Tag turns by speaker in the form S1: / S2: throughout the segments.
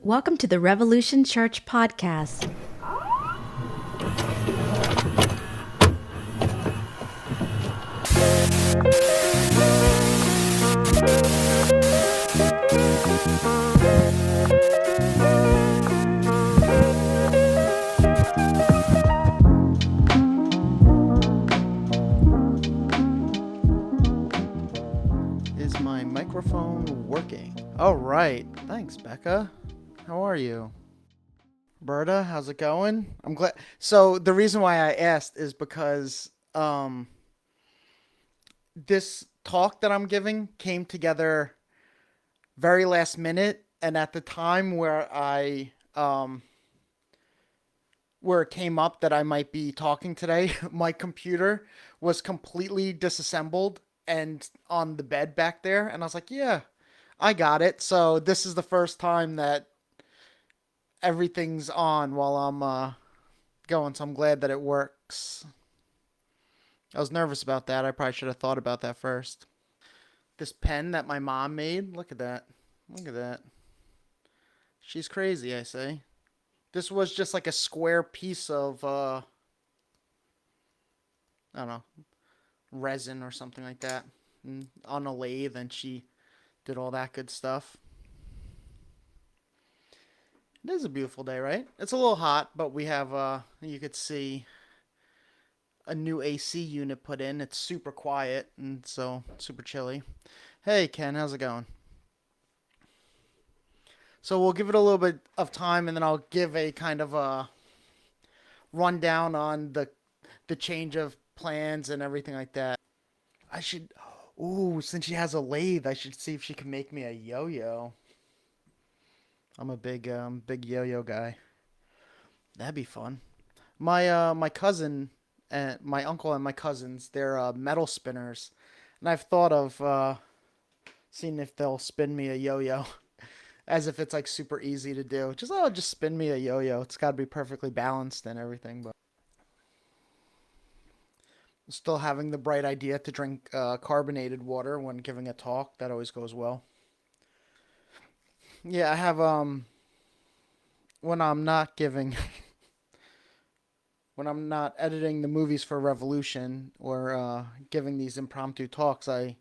S1: Welcome to the Revolution Church podcast.
S2: Is my microphone working? All right. Thanks, Becca. How are you? Berta, how's it going? I'm glad. So the reason why I asked is because this talk that I'm giving came together very last minute, and at the time where it came up that I might be talking today, my computer was completely disassembled and on the bed back there, and I was like, yeah, I got it. So this is the first time that everything's on while I'm going, so I'm glad that it works. I was nervous about that. I probably should have thought about that first. This pen that my mom made, look at that. Look at that. She's crazy, I say. This was just like a square piece of, I don't know, resin or something like that, on a lathe, and she did all that good stuff. It is a beautiful day, right? It's a little hot, but we have, you could see a new AC unit put in. It's super quiet and so super chilly. Hey, Ken, how's it going? So we'll give it a little bit of time, and then I'll give a kind of a rundown on the change of plans and everything like that. I should, ooh, since she has a lathe, I should see if she can make me a yo-yo. I'm a big yo-yo guy. That'd be fun. My cousin and my uncle and my cousins, they're metal spinners, and I've thought of seeing if they'll spin me a yo-yo, as if it's like super easy to do. Just spin me a yo-yo. It's got to be perfectly balanced and everything, but still having the bright idea to drink carbonated water when giving a talk. That always goes well. Yeah, I have when I'm not giving when I'm not editing the movies for Revolution or giving these impromptu talks, I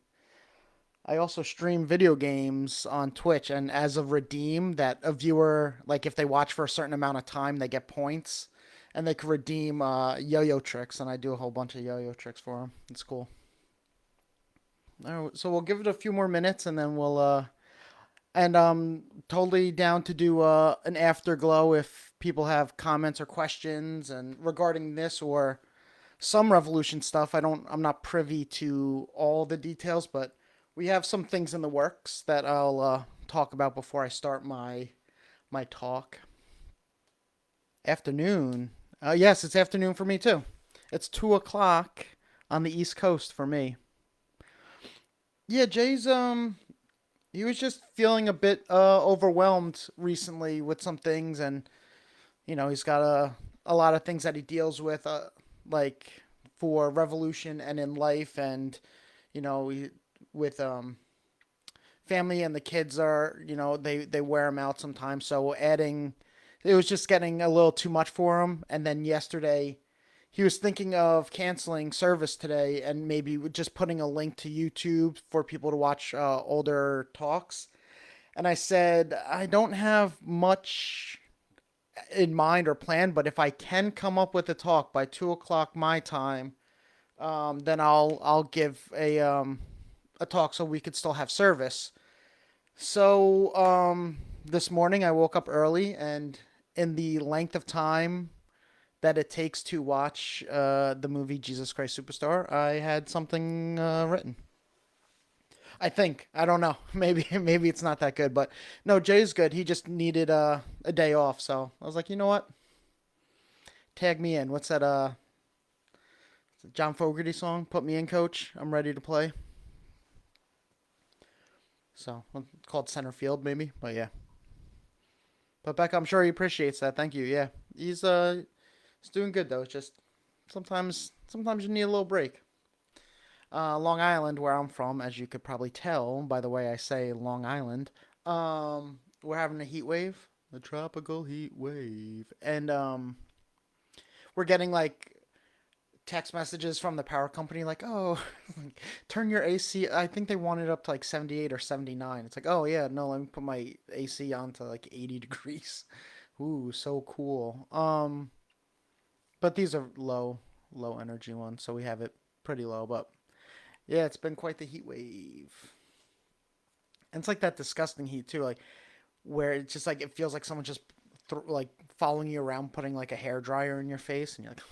S2: also stream video games on Twitch, and as a redeem that a viewer, like if they watch for a certain amount of time, they get points, and they can redeem yo-yo tricks, and I do a whole bunch of yo-yo tricks for them. It's cool. All right, so we'll give it a few more minutes, and then we'll and totally down to do an afterglow if people have comments or questions and regarding this or some Revolution stuff. I'm not privy to all the details, but we have some things in the works that I'll talk about before I start my talk. Afternoon. Yes, it's afternoon for me too. It's 2 o'clock on the East Coast for me. Yeah, Jay's he was just feeling a bit overwhelmed recently with some things, and he's got a lot of things that he deals with, like for Revolution and in life, and with family, and the kids are, they wear him out sometimes. So adding, it was just getting a little too much for him. And then yesterday, he was thinking of canceling service today and maybe just putting a link to YouTube for people to watch older talks. And I said, I don't have much in mind or planned, but if I can come up with a talk by 2 o'clock my time, then I'll give a talk so we could still have service. So this morning I woke up early, and in the length of time that it takes to watch the movie Jesus Christ Superstar, I had something written. I think. I don't know. Maybe it's not that good, but no, Jay's good. He just needed a day off, so I was like, you know what? Tag me in. What's that? John Fogerty song? Put me in, coach. I'm ready to play. So it's called center field, maybe. But yeah. But Becca, I'm sure he appreciates that. Thank you. Yeah, he's doing good though. It's just sometimes you need a little break. Long Island, where I'm from, as you could probably tell by the way I say Long Island, we're having a heat wave. A tropical heat wave. And we're getting like text messages from the power company like, "Oh, turn your AC." I think they want it up to like 78 or 79. It's like, "Oh yeah, no, let me put my AC on to like 80 degrees." Ooh, so cool. But these are low energy ones, so we have it pretty low, but yeah, it's been quite the heat wave. And it's like that disgusting heat too, like where it's just like it feels like someone just like following you around, putting like a hair dryer in your face, and you're like,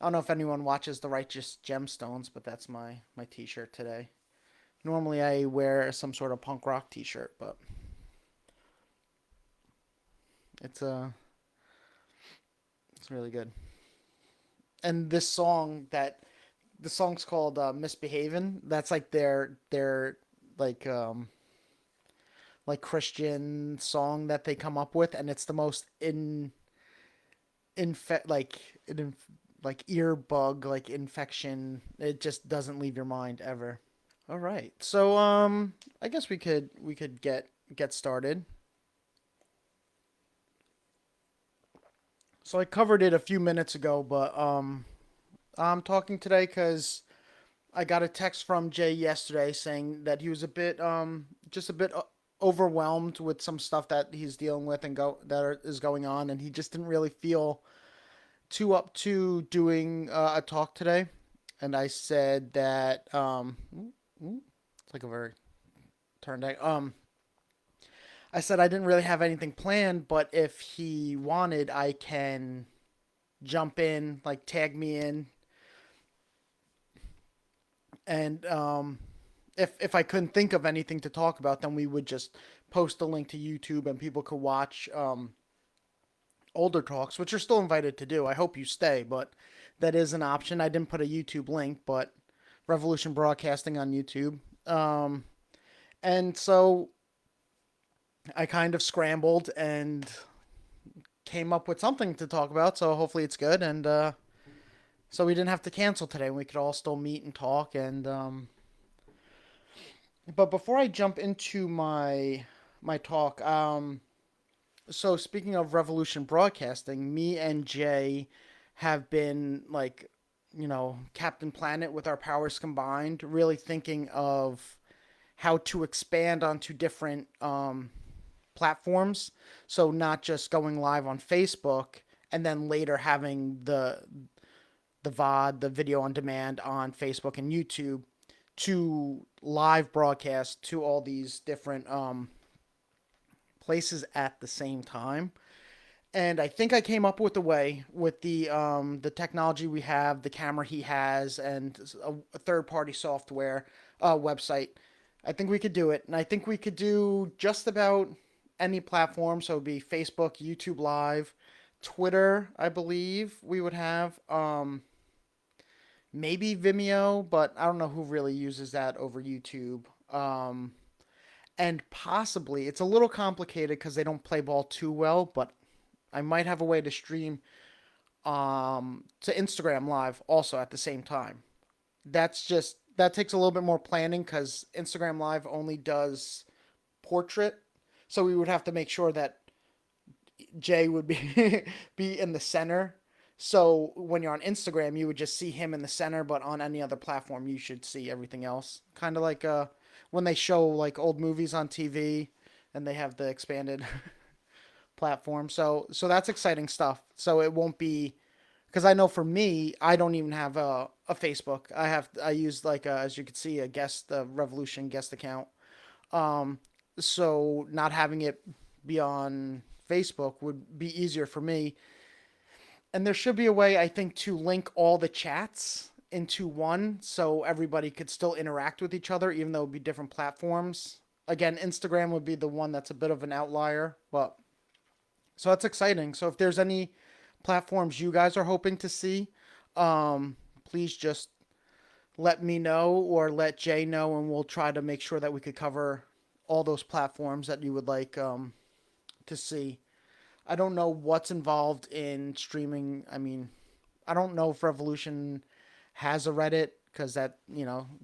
S2: I don't know if anyone watches The Righteous Gemstones, but that's my T-shirt today. Normally I wear some sort of punk rock T-shirt, but it's it's really good. And this song that the song's called "Misbehavin'." That's like their like like Christian song that they come up with, and it's the most like like ear bug like infection. It just doesn't leave your mind ever. All right, so I guess we could get started. So I covered it a few minutes ago, but I'm talking today because I got a text from Jay yesterday saying that he was a bit just a bit overwhelmed with some stuff that he's dealing with and is going on, and he just didn't really feel too up to doing a talk today. And I said that it's like a very turned egg. I said I didn't really have anything planned, but if he wanted, I can jump in, like tag me in, and if I couldn't think of anything to talk about, then we would just post a link to YouTube and people could watch older talks, which you're still invited to do. I hope you stay, but that is an option. I didn't put a YouTube link, but Revolution Broadcasting on YouTube. And so I kind of scrambled and came up with something to talk about. So hopefully it's good. And so we didn't have to cancel today. We could all still meet and talk. And but before I jump into my talk, so speaking of Revolution Broadcasting, me and Jay have been like, Captain Planet with our powers combined, really thinking of how to expand onto different platforms. So not just going live on Facebook and then later having the VOD, the video on demand on Facebook and YouTube to live broadcast to all these different places at the same time. And I think I came up with a way with the technology we have, the camera he has, and a third party software website. I think we could do it, and I think we could do just about any platform. So it'd be Facebook, YouTube Live, Twitter. I believe we would have maybe Vimeo, but I don't know who really uses that over YouTube. And possibly it's a little complicated because they don't play ball too well, but I might have a way to stream to Instagram Live also at the same time. That takes a little bit more planning because Instagram Live only does portrait, so we would have to make sure that Jay would be be in the center. So when you're on Instagram, you would just see him in the center, but on any other platform, you should see everything else. Kind of like when they show like old movies on TV and they have the expanded platform. So that's exciting stuff. So it won't be because I know for me, I don't even have a Facebook. I use like as you can see a guest the Revolution guest account. Um, so not having it be on Facebook would be easier for me. And there should be a way I think to link all the chats into one so everybody could still interact with each other even though it would be different platforms. Again, Instagram would be the one that's a bit of an outlier, but so that's exciting. So if there's any platforms you guys are hoping to see, please just let me know or let Jay know, and we'll try to make sure that we could cover all those platforms that you would like to see. I don't know what's involved in streaming. I mean, I don't know if Revolution has a Reddit because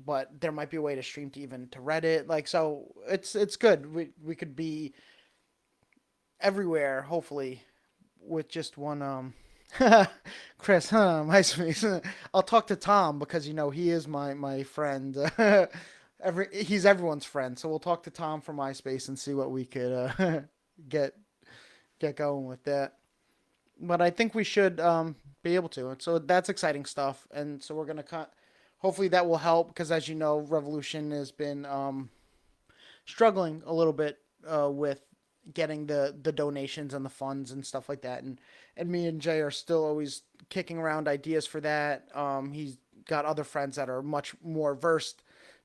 S2: but there might be a way to stream to even to Reddit. Like so, it's good. We could be everywhere, hopefully, with just one Chris, MySpace. I'll talk to Tom because he is my friend. He's everyone's friend, so we'll talk to Tom from MySpace and see what we could get get going with that. But I think we should be able to. And so that's exciting stuff. And so we're gonna hopefully that will help because as you know, Revolution has been struggling a little bit with getting the donations and the funds and stuff like that. And me and Jay are still always kicking around ideas for that. He's got other friends that are much more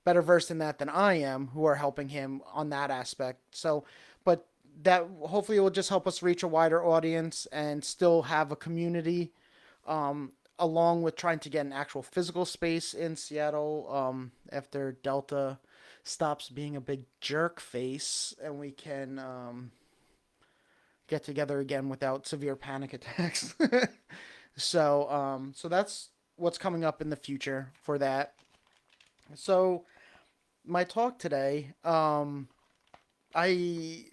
S2: better versed in that than I am, who are helping him on that aspect. So, but that hopefully will just help us reach a wider audience and still have a community, along with trying to get an actual physical space in Seattle after Delta stops being a big jerk face and we can get together again without severe panic attacks. So that's what's coming up in the future for that. So my talk today, I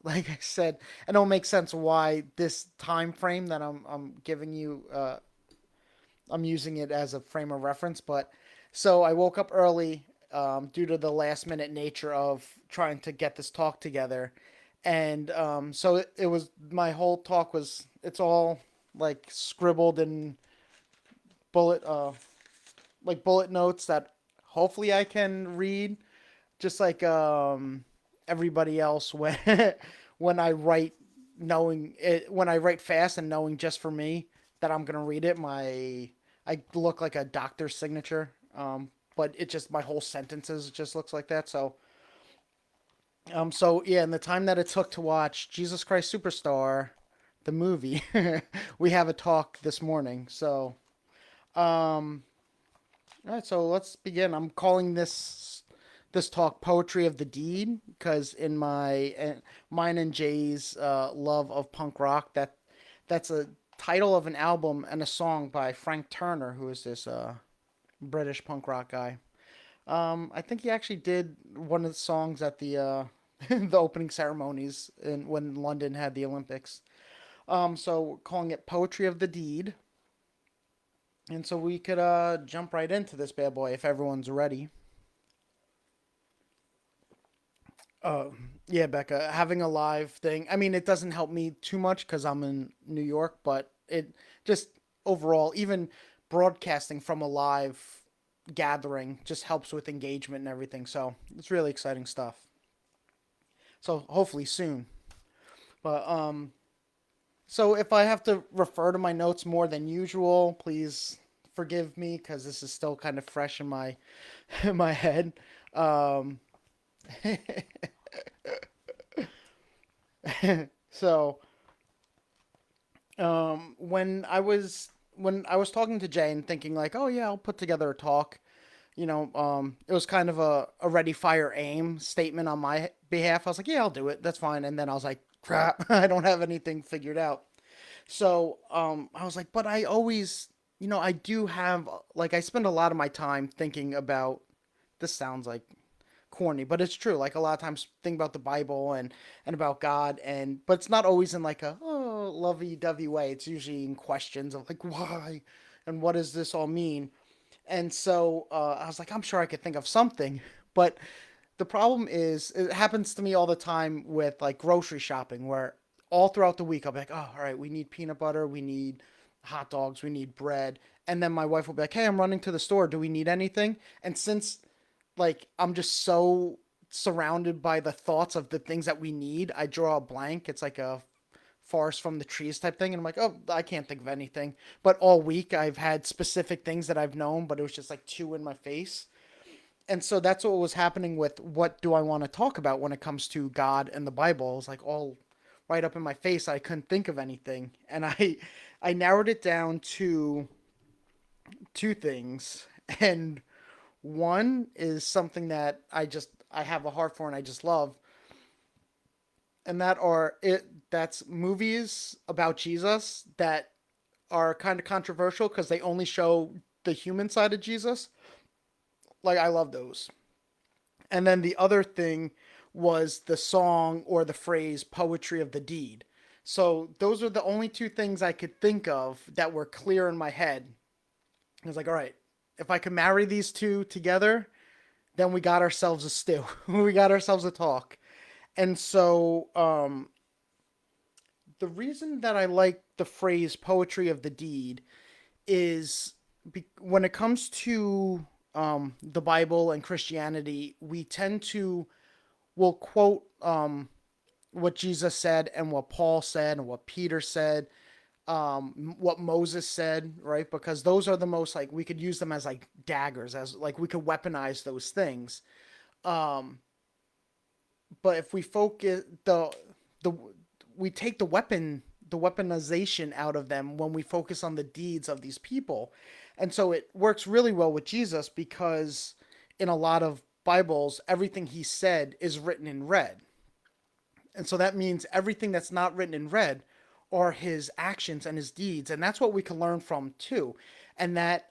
S2: like I said, it don't make sense why this time frame that I'm giving you. I'm using it as a frame of reference, but so I woke up early due to the last minute nature of trying to get this talk together, and so it was my whole talk was it's all like scribbled in bullet bullet notes that hopefully I can read, just like everybody else when when I write knowing it when I write fast and knowing just for me that I'm gonna read it. I look like a doctor's signature, but it just my whole sentences just looks like that. So yeah, in the time that it took to watch Jesus Christ Superstar, the movie, we have a talk this morning. So um, all right, so let's begin. I'm calling this talk "Poetry of the Deed" because in mine and Jay's love of punk rock, that's a title of an album and a song by Frank Turner, who is this British punk rock guy. I think he actually did one of the songs at the the opening ceremonies when London had the Olympics. So we're calling it "Poetry of the Deed," and so we could jump right into this bad boy if everyone's ready. Uh, yeah, Becca, having a live thing. I mean, it doesn't help me too much because I'm in New York, but it just overall, even broadcasting from a live gathering just helps with engagement and everything. So it's really exciting stuff. So hopefully soon. But so if I have to refer to my notes more than usual, please forgive me because this is still kind of fresh in my in my head. Um, so when I was talking to Jay and thinking like, oh yeah, I'll put together a talk. It was kind of a ready, fire, aim statement on my behalf. I was like, yeah, I'll do it. That's fine. And then I was like, crap, I don't have anything figured out. So I was like, but I always, I do have like I spend a lot of my time thinking about. This sounds like corny, but it's true. Like a lot of times think about the Bible and about God but it's not always in like a lovey-dovey way. It's usually in questions of like why and what does this all mean? And so I was like, I'm sure I could think of something, but the problem is it happens to me all the time with like grocery shopping where all throughout the week I'll be like, oh, all right, we need peanut butter, we need hot dogs, we need bread. And then my wife will be like, hey, I'm running to the store. Do we need anything? And since like I'm just so surrounded by the thoughts of the things that we need. I draw a blank. It's like a forest from the trees type thing, and I'm like, oh, I can't think of anything. But all week I've had specific things that I've known, but it was just like two in my face. And so that's what was happening with what do I want to talk about when it comes to God and the Bible. It's like all right up in my face. I couldn't think of anything, and I narrowed it down to two things, and one is something that I have a heart for and I just love, and that's movies about Jesus that are kind of controversial because they only show the human side of Jesus. Like I love those. And then the other thing was the song or the phrase poetry of the deed. So those are the only two things I could think of that were clear in my head. I was like, all right, if I could marry these two together, then we got ourselves a stew. We got ourselves a talk. And so the reason that I like the phrase poetry of the deed is when it comes to the Bible and Christianity, we tend to will quote what Jesus said and what Paul said and what Peter said, what Moses said, right? Because those are the most like we could use them as like daggers, as like we could weaponize those things. Um, but if we focus the we take the weaponization out of them when we focus on the deeds of these people. And so it works really well with Jesus because in a lot of Bibles, everything he said is written in red. And so that means everything that's not written in red are his actions and his deeds. And that's what we can learn from too. And that,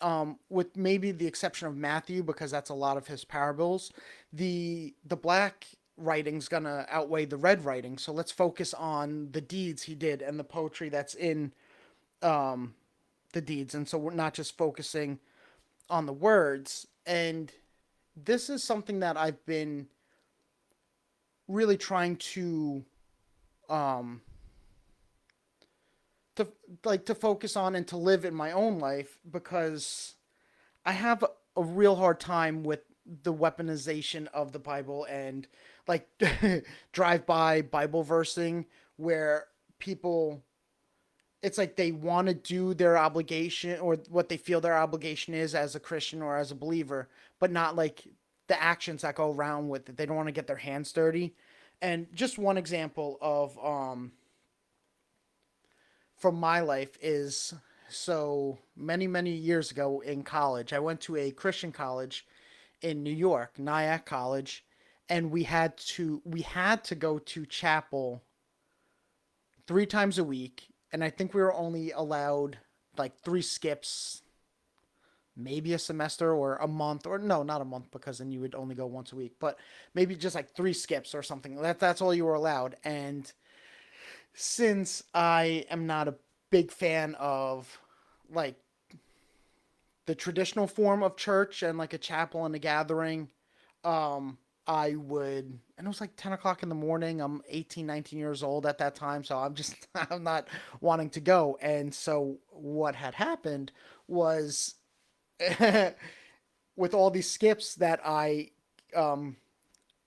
S2: with maybe the exception of Matthew, because that's a lot of his parables, the black writing's gonna outweigh the red writing. So let's focus on the deeds he did and the poetry that's in um, the deeds. And so we're not just focusing on the words. And this is something that I've been really trying um, to to focus on and to live in my own life because I have a real hard time with the weaponization of the Bible and like drive by Bible versing where people it's like they want to do their obligation or what they feel their obligation is as a Christian or as a believer, but not like the actions that go around with it. They don't want to get their hands dirty. And just one example of from my life is so many years ago in college. I went to a Christian college in New York, Nyack College, and we had to go to chapel 3 times a week, and I think we were only allowed like 3 skips, maybe a semester or a month, or no, not a month because then you would only go once a week, but maybe just like 3 skips or something. That's all you were allowed. And since I am not a big fan of like the traditional form of church and like a chapel and a gathering, I would, and it was like 10 o'clock in the morning. I'm 18, 19 years old at that time. So I'm just, I'm not wanting to go. And so what had happened was with all these skips that I um,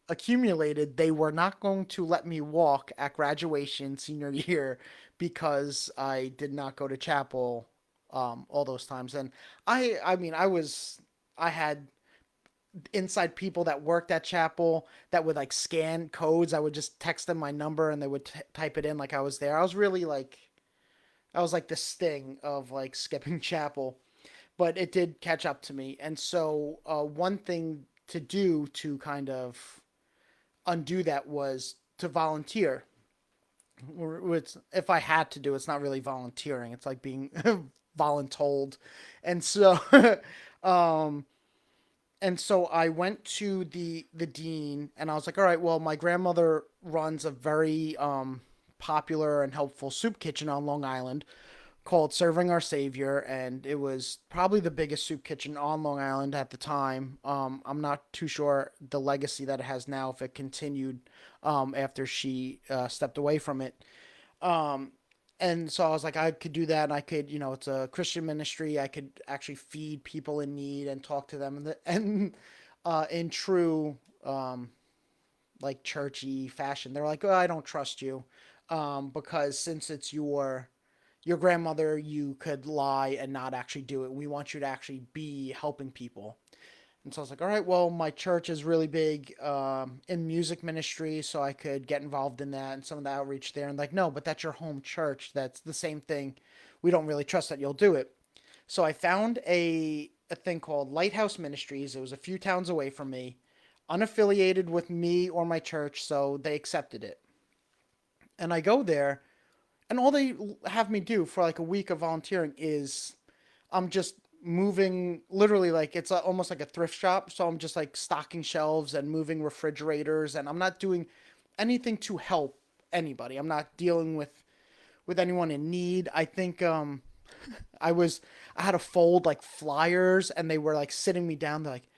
S2: accumulated, they were not going to let me walk at graduation senior year because I did not go to chapel all those times. And I mean, I had inside people that worked at chapel that would like scan codes. I would just text them my number and they would type it in like I was there. I was really like, I was like the sting of like skipping chapel, but it did catch up to me. And so, one thing to do to kind of undo that was to volunteer. If I had to do, it's not really volunteering. It's like being voluntold. And so, um, and so I went to the dean, and I was like, all right, well, my grandmother runs a very popular and helpful soup kitchen on Long Island called Serving Our Savior, and it was probably the biggest soup kitchen on Long Island at the time. I'm not too sure the legacy that it has now, if it continued after she stepped away from it. Um, and so I was like, I could do that, and I could, it's a Christian ministry. I could actually feed people in need and talk to them, and in true like churchy fashion, they're like, oh, I don't trust you, because since it's your grandmother, you could lie and not actually do it. We want you to actually be helping people. And so I was like, all right, well, my church is really big in music ministry, so I could get involved in that and some of the outreach there. And like, no, but that's your home church. That's the same thing. We don't really trust that you'll do it. So I found a thing called Lighthouse Ministries. It was a few towns away from me, unaffiliated with me or my church, so they accepted it. And I go there, and all they have me do for like a week of volunteering is I'm just moving literally like it's almost like a thrift shop. So I'm just like stocking shelves and moving refrigerators, and I'm not doing anything to help anybody. I'm not dealing with anyone in need. I think I was I had to fold like flyers, and they were like sitting me down. They're like,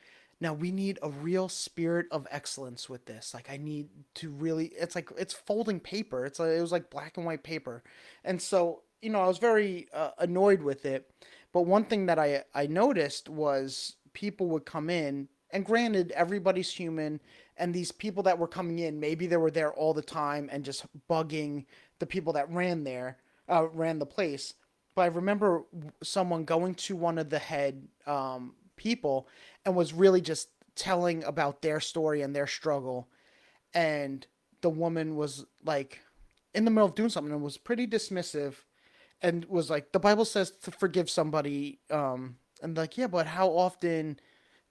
S2: now we need a real spirit of excellence with this. Like I need to really. It's like it's folding paper. It was like black and white paper, and so I was very annoyed with it. But one thing that I noticed was people would come in, and granted, everybody's human, and these people that were coming in, maybe they were there all the time and just bugging the people that ran the place. But I remember someone going to one of the head people and was really just telling about their story and their struggle. And the woman was like in the middle of doing something and was pretty dismissive and was like, the Bible says to forgive somebody. And like, yeah, but how often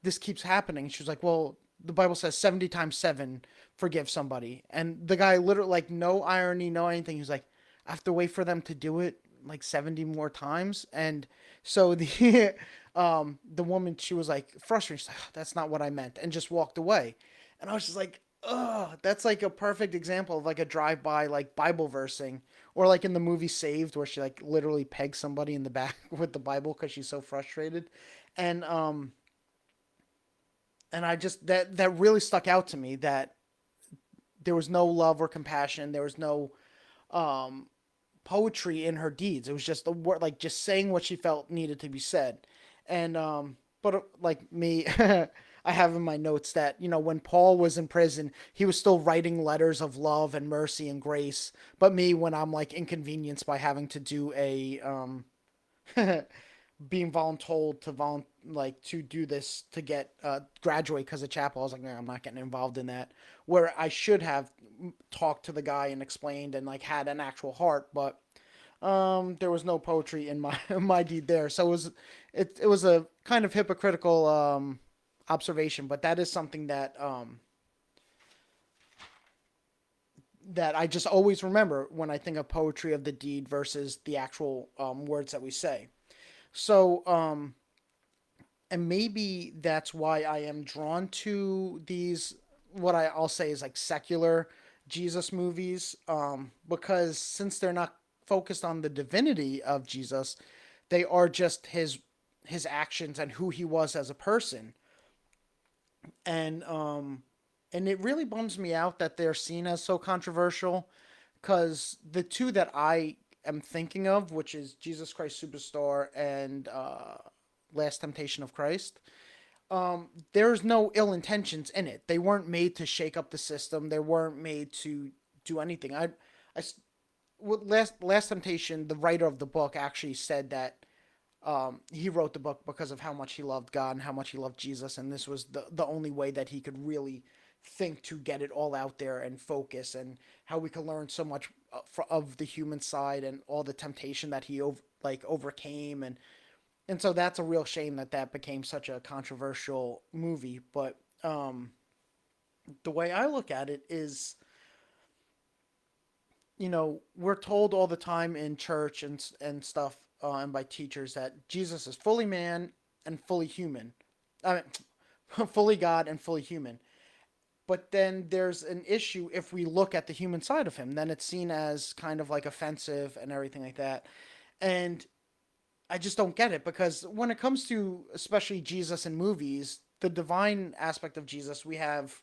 S2: this keeps happening? She was like, well, the Bible says 70 times 7 forgive somebody. And the guy literally, like, no irony, no anything. He was like, I have to wait for them to do it like 70 more times. And so the woman, she was like frustrated. She's like, "Oh, that's not what I meant," and just walked away. And I was just like, ugh, that's like a perfect example of like a drive-by like Bible versing, or like in the movie Saved, where she like literally pegs somebody in the back with the Bible because she's so frustrated. And I just that really stuck out to me, that there was no love or compassion. There was no um poetry in her deeds. It was just the word, like just saying what she felt needed to be said. And but like me, I have in my notes that when Paul was in prison, he was still writing letters of love and mercy and grace. But me, when I'm like inconvenienced by having to do a being voluntold to like to do this to get graduate because of chapel, I was like, nah, I'm not getting involved in that. Where I should have talked to the guy and explained and like had an actual heart, but there was no poetry in my my deed there. So it was a kind of hypocritical observation, but that is something that I just always remember when I think of poetry of the deed versus the actual words that we say. So and maybe that's why I am drawn to these, what I'll say is like secular Jesus movies, because since they're not focused on the divinity of Jesus, they are just his actions and who he was as a person. And it really bums me out that they're seen as so controversial, because the two that I am thinking of, which is Jesus Christ Superstar and Last Temptation of Christ, there's no ill intentions in it. They weren't made to shake up the system. They weren't made to do anything. I Last Temptation, the writer of the book actually said that he wrote the book because of how much he loved God and how much he loved Jesus, and this was the only way that he could really think to get it all out there and focus, and how we could learn so much of the human side and all the temptation that he overcame. And so that's a real shame that that became such a controversial movie. But the way I look at it is, we're told all the time in church and stuff, and by teachers, that Jesus is fully man and fully human. I mean, fully God and fully human. But then there's an issue if we look at the human side of him. Then it's seen as kind of like offensive and everything like that. And I just don't get it, because when it comes to especially Jesus in movies, the divine aspect of Jesus, we have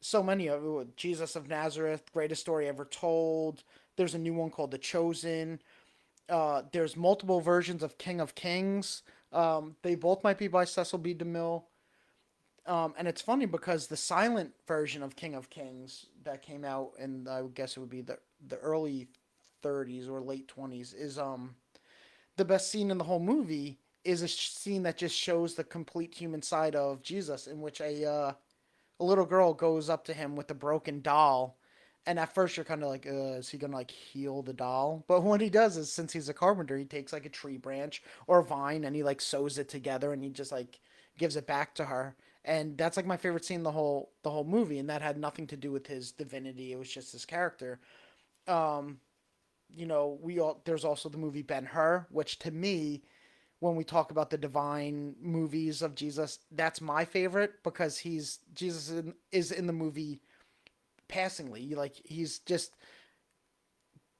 S2: so many of Jesus of Nazareth, greatest story ever told. There's a new one called The Chosen. There's multiple versions of King of Kings. They both might be by Cecil B. DeMille. And it's funny because the silent version of King of Kings that came out, and I would guess it would be the early 30s or late 20s, is the best scene in the whole movie is a scene that just shows the complete human side of Jesus, in which a little girl goes up to him with a broken doll. And at first you're kind of like, is he gonna like heal the doll? But what he does is, since he's a carpenter, he takes like a tree branch or a vine and he like sews it together, and he just like gives it back to her. And that's like my favorite scene in the whole movie. And that had nothing to do with his divinity. It was just his character. Um, we all there's also the movie Ben Hur, which to me when we talk about the divine movies of Jesus, that's my favorite because is in the movie passingly. Like he's just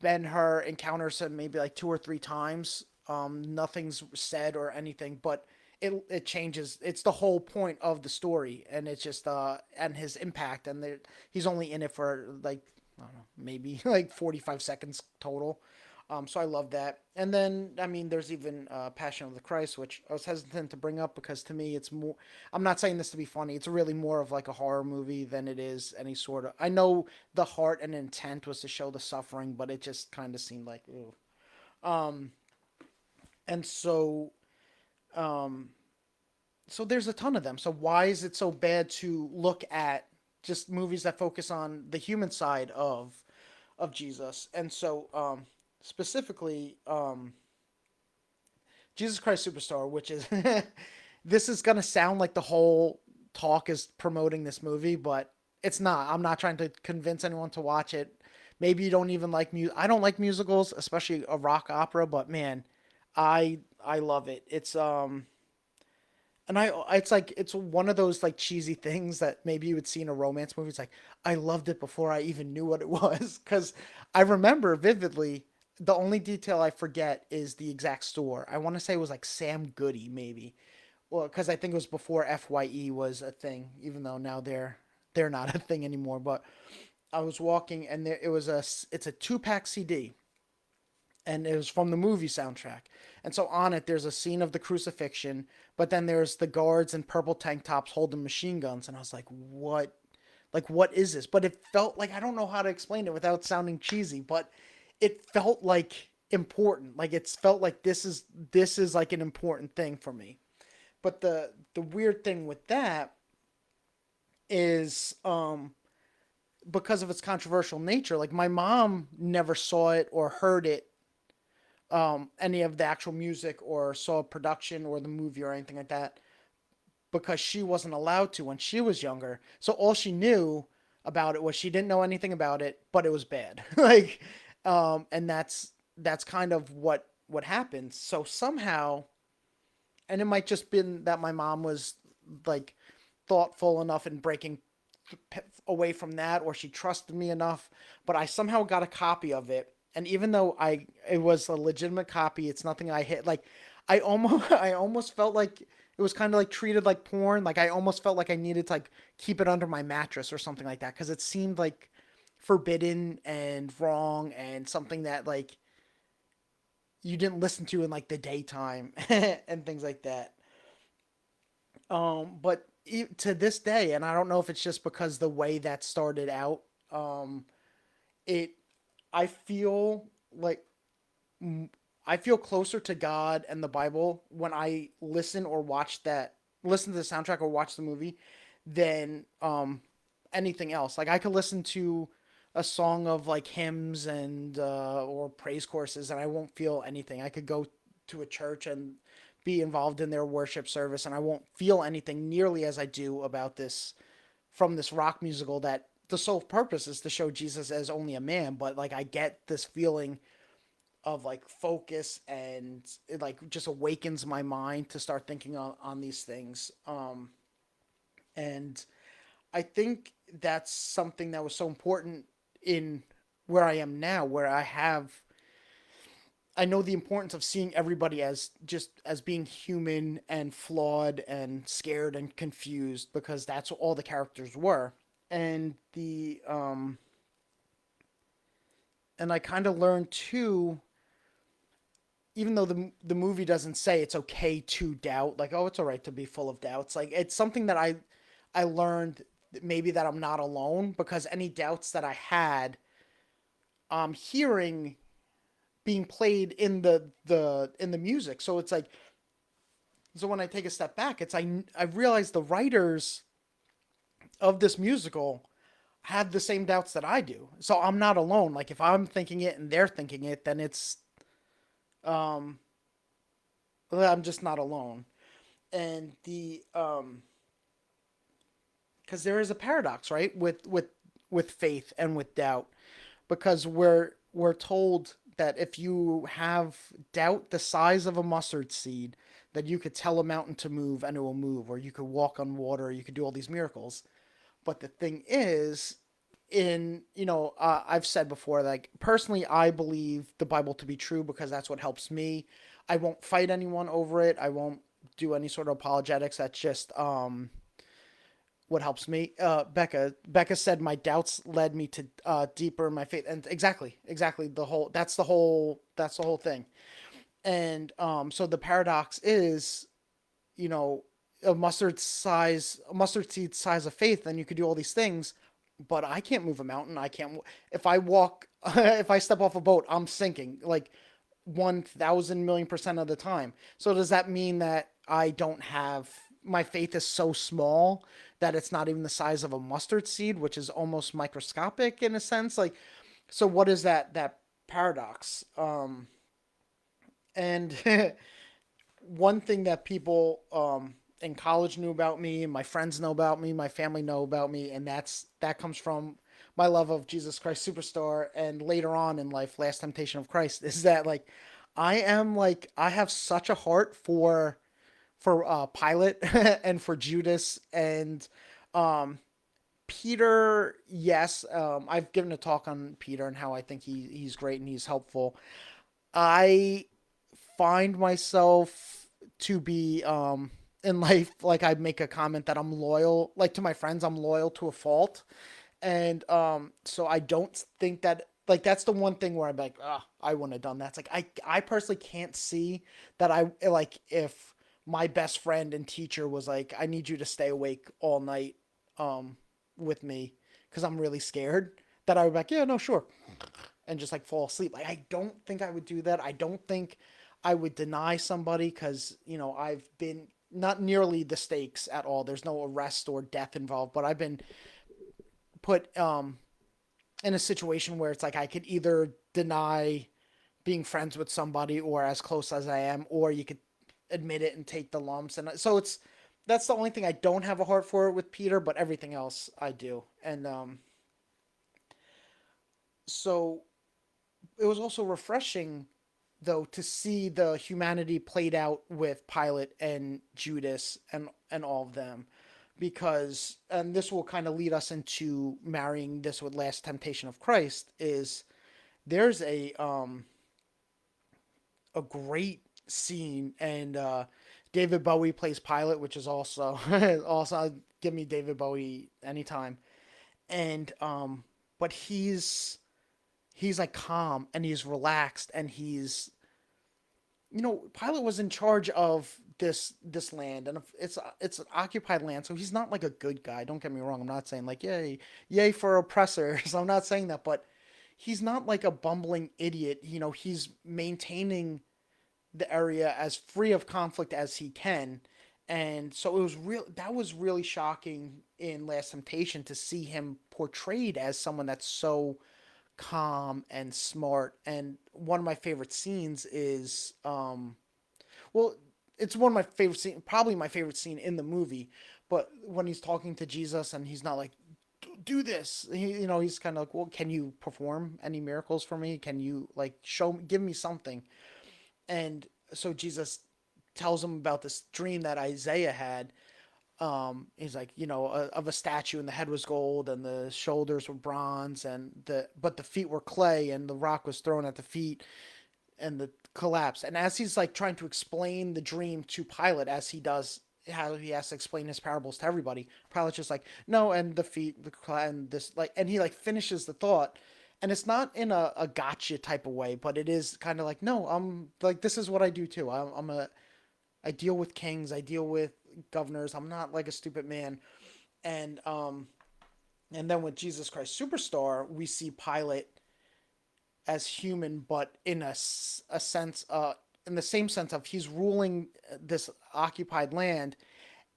S2: Ben Hur encounters him maybe like two or three times. Nothing's said or anything, but it changes. It's the whole point of the story, and it's just and his impact, and he's only in it for like I don't know, maybe like 45 seconds total. So I love that. And then I mean, there's even Passion of the Christ, which I was hesitant to bring up because to me it's more. I'm not saying this to be funny. It's really more of like a horror movie than it is any sort of. I know the heart and intent was to show the suffering, but it just kind of seemed like, ooh. Um, and um, so there's a ton of them. So why is it so bad to look at just movies that focus on the human side of Jesus? And so specifically, Jesus Christ Superstar, which is this is gonna sound like the whole talk is promoting this movie, but it's not. I'm not trying to convince anyone to watch it. Maybe you don't even like I don't like musicals, especially a rock opera, but man, I love it. It's like it's one of those like cheesy things that maybe you would see in a romance movie. It's like I loved it before I even knew what it was because I remember vividly. The only detail I forget is the exact store. I want to say it was like Sam Goody, maybe. Well, because I think it was before FYE was a thing, even though now they're not a thing anymore. But I was walking and it's a 2-pack CD, and it was from the movie soundtrack. And so on it, there's a scene of the crucifixion, but then there's the guards in purple tank tops holding machine guns, and I was like, what? Like, what is this? But it felt like I don't know how to explain it without sounding cheesy, but it felt like important. Like it felt like this is like an important thing for me. But the weird thing with that is because of its controversial nature, like my mom never saw it or heard it any of the actual music or saw production or the movie or anything like that because she wasn't allowed to when she was younger. So all she knew about it was she didn't know anything about it, but it was bad. Like, and that's kind of what happens. So somehow, and it might just been that my mom was like thoughtful enough in breaking away from that, or she trusted me enough. But I somehow got a copy of it, and even though it was a legitimate copy, it's nothing I hit. Like I almost felt like it was kind of like treated like porn. Like I almost felt like I needed to like keep it under my mattress or something like that because it seemed like forbidden and wrong and something that like you didn't listen to in like the daytime and things like that. But to this day, and I don't know if it's just because the way that started out, um, it I feel like I feel closer to God and the Bible when I listen to the soundtrack or watch the movie than anything else. Like I could listen to a song of like hymns and or praise courses and I won't feel anything. I could go to a church and be involved in their worship service and I won't feel anything nearly as I do about this from this rock musical that the sole purpose is to show Jesus as only a man, but like I get this feeling of like focus and it like just awakens my mind to start thinking on these things. And I think that's something that was so important in where I am now, where I know the importance of seeing everybody as just as being human and flawed and scared and confused because that's what all the characters were. And and I kind of learned too, even though the movie doesn't say it's okay to doubt, like oh it's all right to be full of doubts, like it's something that I learned maybe that I'm not alone because any doubts that I had, hearing being played in the music. So it's like so when I take a step back, I realize the writers of this musical had the same doubts that I do. So I'm not alone. Like if I'm thinking it and they're thinking it, then it's um I'm just not alone. And the because there is a paradox, right, with faith and with doubt, because we're told that if you have doubt the size of a mustard seed, that you could tell a mountain to move and it will move, or you could walk on water, or you could do all these miracles. But the thing is, I've said before, like, personally, I believe the Bible to be true because that's what helps me. I won't fight anyone over it. I won't do any sort of apologetics. That's just what helps me. Becca said my doubts led me to deeper in my faith, and exactly that's the whole thing. And so the paradox is, you know, a mustard seed size of faith, then you could do all these things. But I can't move a mountain. I can't. If I walk, if I step off a boat, I'm sinking like 1,000,000,000% of the time. So does that mean that I don't have my faith is so small that it's not even the size of a mustard seed, which is almost microscopic in a sense? Like, so what is that paradox? And one thing that people in college knew about me, my friends know about me, my family know about me, and that comes from my love of Jesus Christ Superstar, and later on in life, Last Temptation of Christ, is that like I have such a heart for Pilate and for Judas and um Peter. Yes, I've given a talk on Peter and how I think he's great and he's helpful. I find myself to be in life, like, I make a comment that I'm loyal, like, to my friends, I'm loyal to a fault. And so I don't think that, like, that's the one thing where I'm like, ah, I wouldn't have done that. It's like I personally can't see that I like if my best friend and teacher was like, I need you to stay awake all night um with me because I'm really scared, that I would be like, yeah, no, sure, and just like fall asleep. Like, I don't think I would do that. I don't think I would deny somebody because, I've been not nearly the stakes at all. There's no arrest or death involved, but I've been put in a situation where it's like I could either deny being friends with somebody or as close as I am, or you could admit it and take the lumps. And so that's the only thing I don't have a heart for with Peter, but everything else I do. And so it was also refreshing, though, to see the humanity played out with Pilate and Judas and all of them, because, and this will kind of lead us into marrying this with Last Temptation of Christ, is there's a great scene, and David Bowie plays Pilate, which is also also give me David Bowie anytime. And but he's like calm and he's relaxed and Pilate was in charge of this land, and it's an occupied land, so he's not like a good guy. Don't get me wrong. I'm not saying like yay for oppressors. I'm not saying that, but he's not like a bumbling idiot. He's maintaining the area as free of conflict as he can. And so that was really shocking in Last Temptation to see him portrayed as someone that's so calm and smart. And one of my favorite scenes is well, it's one of my favorite scene, probably my favorite scene in the movie, but when he's talking to Jesus and he's not like, do this. He's kind of like, well, can you perform any miracles for me? Can you like give me something? And so Jesus tells him about this dream that Isaiah had. He's like, of a statue, and the head was gold and the shoulders were bronze, and the feet were clay, and the rock was thrown at the feet, and the collapse. And as he's like trying to explain the dream to Pilate, as he does, how he has to explain his parables to everybody, Pilate's just like, no, and the feet, and this, like, and he like finishes the thought, and it's not in a gotcha type of way, but it is kind of like, no, I'm like, this is what I do too. I deal with kings, I deal with governors. I'm not like a stupid man. And and then with Jesus Christ Superstar, we see Pilate as human, but in a sense, in the same sense of he's ruling this occupied land,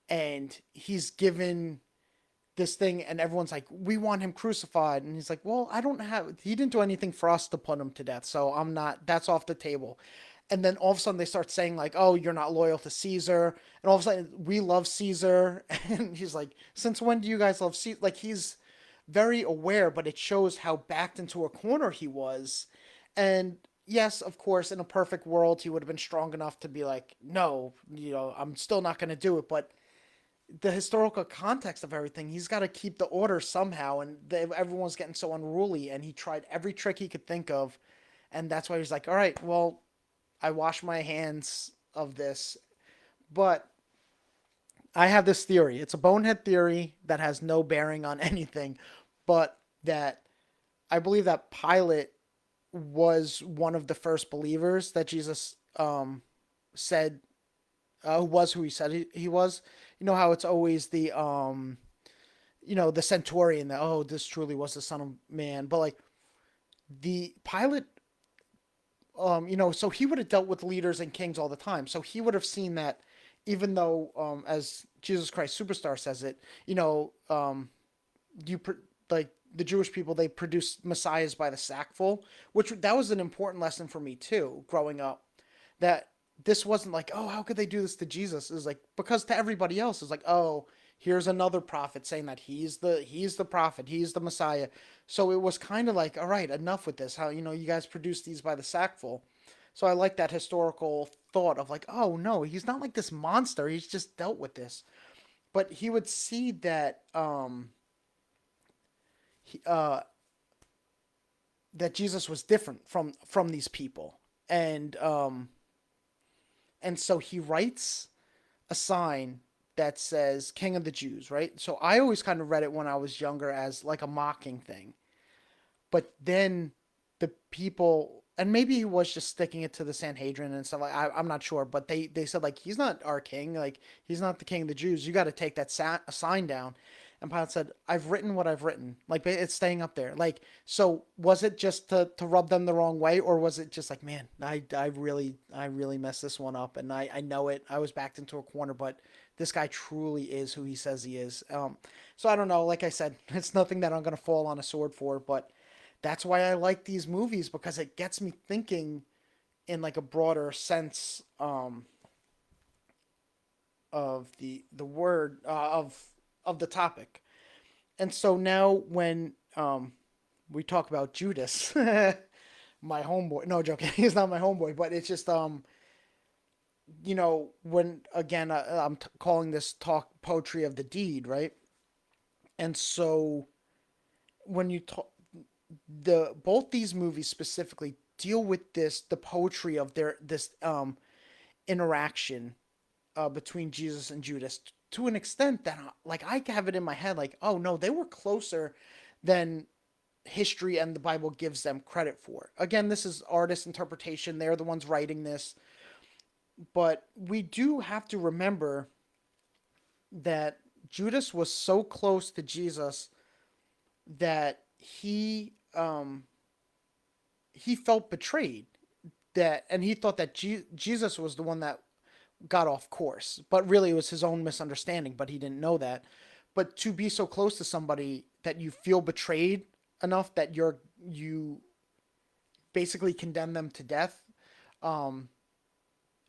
S2: and he's given this thing, and everyone's like, we want him crucified, and he's like, well, I don't have, he didn't do anything for us to put him to death, so I'm not, that's off the table. And then all of a sudden they start saying like, oh, you're not loyal to Caesar, and all of a sudden we love Caesar. And he's like, since when do you guys love Caesar? Like, he's very aware, but it shows how backed into a corner he was. And yes, of course, in a perfect world, he would have been strong enough to be like, no, I'm still not going to do it. But the historical context of everything, he's got to keep the order somehow. And everyone's getting so unruly. And he tried every trick he could think of. And that's why he's like, all right, well, I wash my hands of this. But I have this theory. It's a bonehead theory that has no bearing on anything, but that I believe that Pilate was one of the first believers that Jesus said was who he said he was. You know how it's always the centurion that, oh, this truly was the Son of Man, but like the Pilate, so he would have dealt with leaders and kings all the time, so he would have seen that, even though as Jesus Christ Superstar says it, you like the Jewish people, they produced messiahs by the sackful, which that was an important lesson for me too, growing up. That this wasn't like, oh, how could they do this to Jesus? It was like, because to everybody else, it's like, oh, here's another prophet saying that he's the prophet, he's the Messiah. So it was kind of like, all right, enough with this. How you guys produced these by the sackful. So I like that historical thought of like, oh no, he's not like this monster. He's just dealt with this. But he would see that he, that Jesus was different from these people, and so he writes a sign that says King of the Jews, right? So I always kind of read it when I was younger as like a mocking thing. But then the people, and maybe he was just sticking it to the Sanhedrin and stuff. Like I'm not sure, but they said like, he's not our king, like he's not the king of the Jews. You got to take that sign down. And Pilate said, I've written what I've written. Like, it's staying up there. Like, so was it just to rub them the wrong way? Or was it just like, man, I really messed this one up. And I know it. I was backed into a corner, but this guy truly is who he says he is. So I don't know. Like I said, it's nothing that I'm going to fall on a sword for, but that's why I like these movies, because it gets me thinking in like a broader sense, of the word, of the topic. And so now when we talk about Judas, my homeboy, no joking, he's not my homeboy, but it's just when again, I'm calling this talk poetry of the deed, right? And so when you talk, the both these movies specifically deal with the poetry of this interaction between Jesus and Judas, to an extent that like I have it in my head like, oh no, they were closer than history and the Bible gives them credit for. Again, this is artist interpretation. They're the ones writing this, but we do have to remember that Judas was so close to Jesus that he felt betrayed, that and he thought that Jesus was the one that got off course, but really it was his own misunderstanding, but he didn't know that. But to be so close to somebody that you feel betrayed enough that you basically condemn them to death, um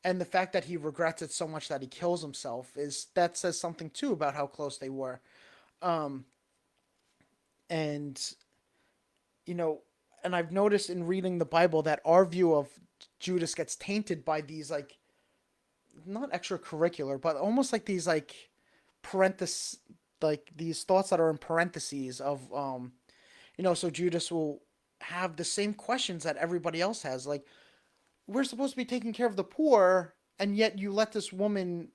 S2: and the fact that he regrets it so much that he kills himself, is that says something too about how close they were. um and you know and I've noticed in reading the Bible that our view of Judas gets tainted by these, like, not extracurricular, but almost like these, like, parentheses, like these thoughts that are in parentheses of, so Judas will have the same questions that everybody else has, like, we're supposed to be taking care of the poor, and yet you let this woman,